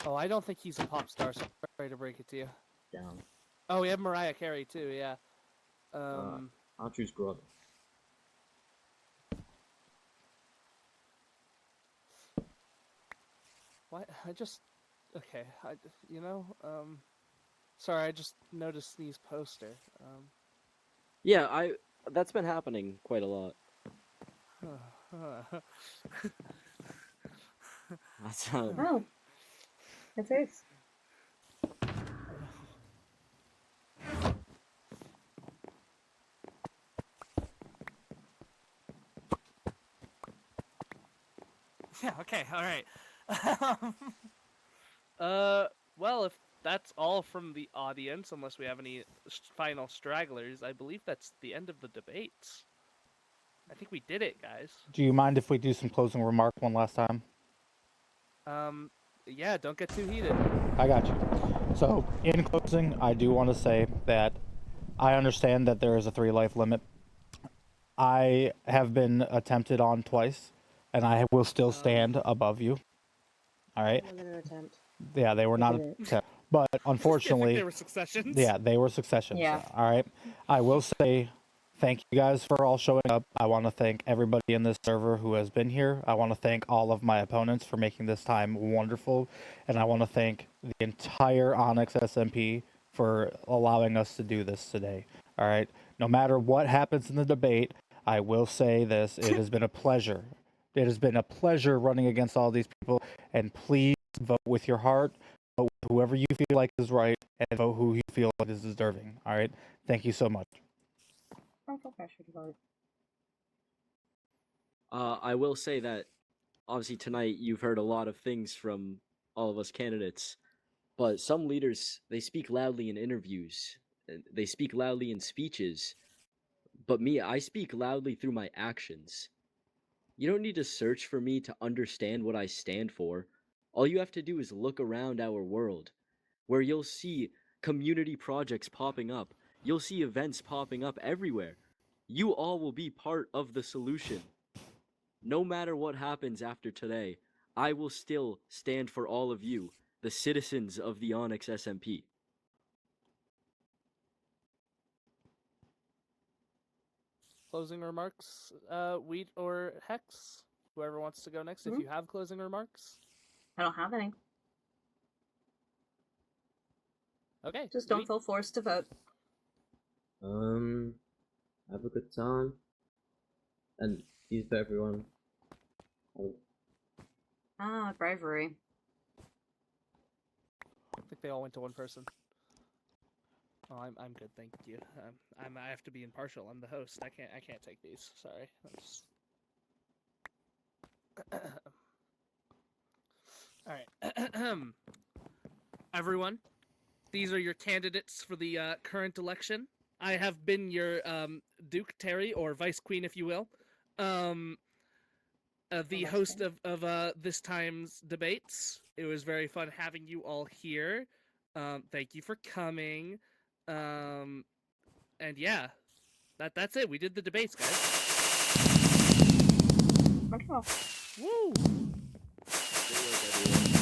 S5: Oh, I don't think he's a pop star, sorry to break it to you.
S8: Down.
S5: Oh, we have Mariah Carey too, yeah.
S8: I'll choose Grod.
S5: What? Okay, sorry, I just noticed Sneeze poster.
S1: Yeah, that's been happening quite a lot. That's
S4: Oh, it is.
S5: Yeah, okay, alright. Well, if that's all from the audience, unless we have any final stragglers, I believe that's the end of the debates. I think we did it, guys.
S2: Do you mind if we do some closing remarks one last time?
S5: Yeah, don't get too heated.
S2: I got you. So, in closing, I do want to say that I understand that there is a 3-life limit. I have been attempted on twice, and I will still stand above you. All right?
S9: Wasn't an attempt.
S2: Yeah, they were
S9: I
S2: not
S9: did it.
S2: attempt, but
S5: I think
S2: unfortunately,
S5: they were successions.
S2: yeah, they were successions.
S4: Yeah.
S2: All right. I will say thank you guys for all showing up. I want to thank everybody in this server who has been here. I want to thank all of my opponents for making this time wonderful. And I want to thank the entire Onyx SMP for allowing us to do this today. All right. No matter what happens in the debate, I will say this. It has been a pleasure. It has been a pleasure running against all these people. And please vote with your heart. Vote whoever you feel like is right, and vote who you feel like is deserving. All right. Thank you so much.
S4: Don't feel pressured to vote.
S1: I will say that obviously tonight you've heard a lot of things from all of us candidates, but some leaders, they speak loudly in interviews, they speak loudly in speeches, but me, I speak loudly through my actions. You don't need to search for me to understand what I stand for. All you have to do is look around our world, where you'll see community projects popping up. You'll see events popping up everywhere. You all will be part of the solution. No matter what happens after today, I will still stand for all of you, the citizens of the Onyx SMP.
S5: Closing remarks, Wheat or Hex? Whoever wants to go next, if
S4: Mhm.
S5: you have closing remarks.
S4: I don't have any.
S5: Okay.
S4: Just don't
S5: Wheat.
S4: feel forced to vote.
S8: Have a good time. And peace to everyone.
S4: Ah, bravery.
S5: think they all went to one person. Oh, I'm good, thank you. I have to be impartial. I'm the host. I can't take these. Sorry. All right. Everyone, these are your candidates for the current election. I have been your Duke Terry, or Vice Queen, if you will, the host of this time's debates. It was very fun having you all here. Thank you for coming. And yeah, that's it. We did the debates, guys.
S10: Wonderful.
S5: Woo!
S1: Good work, everyone.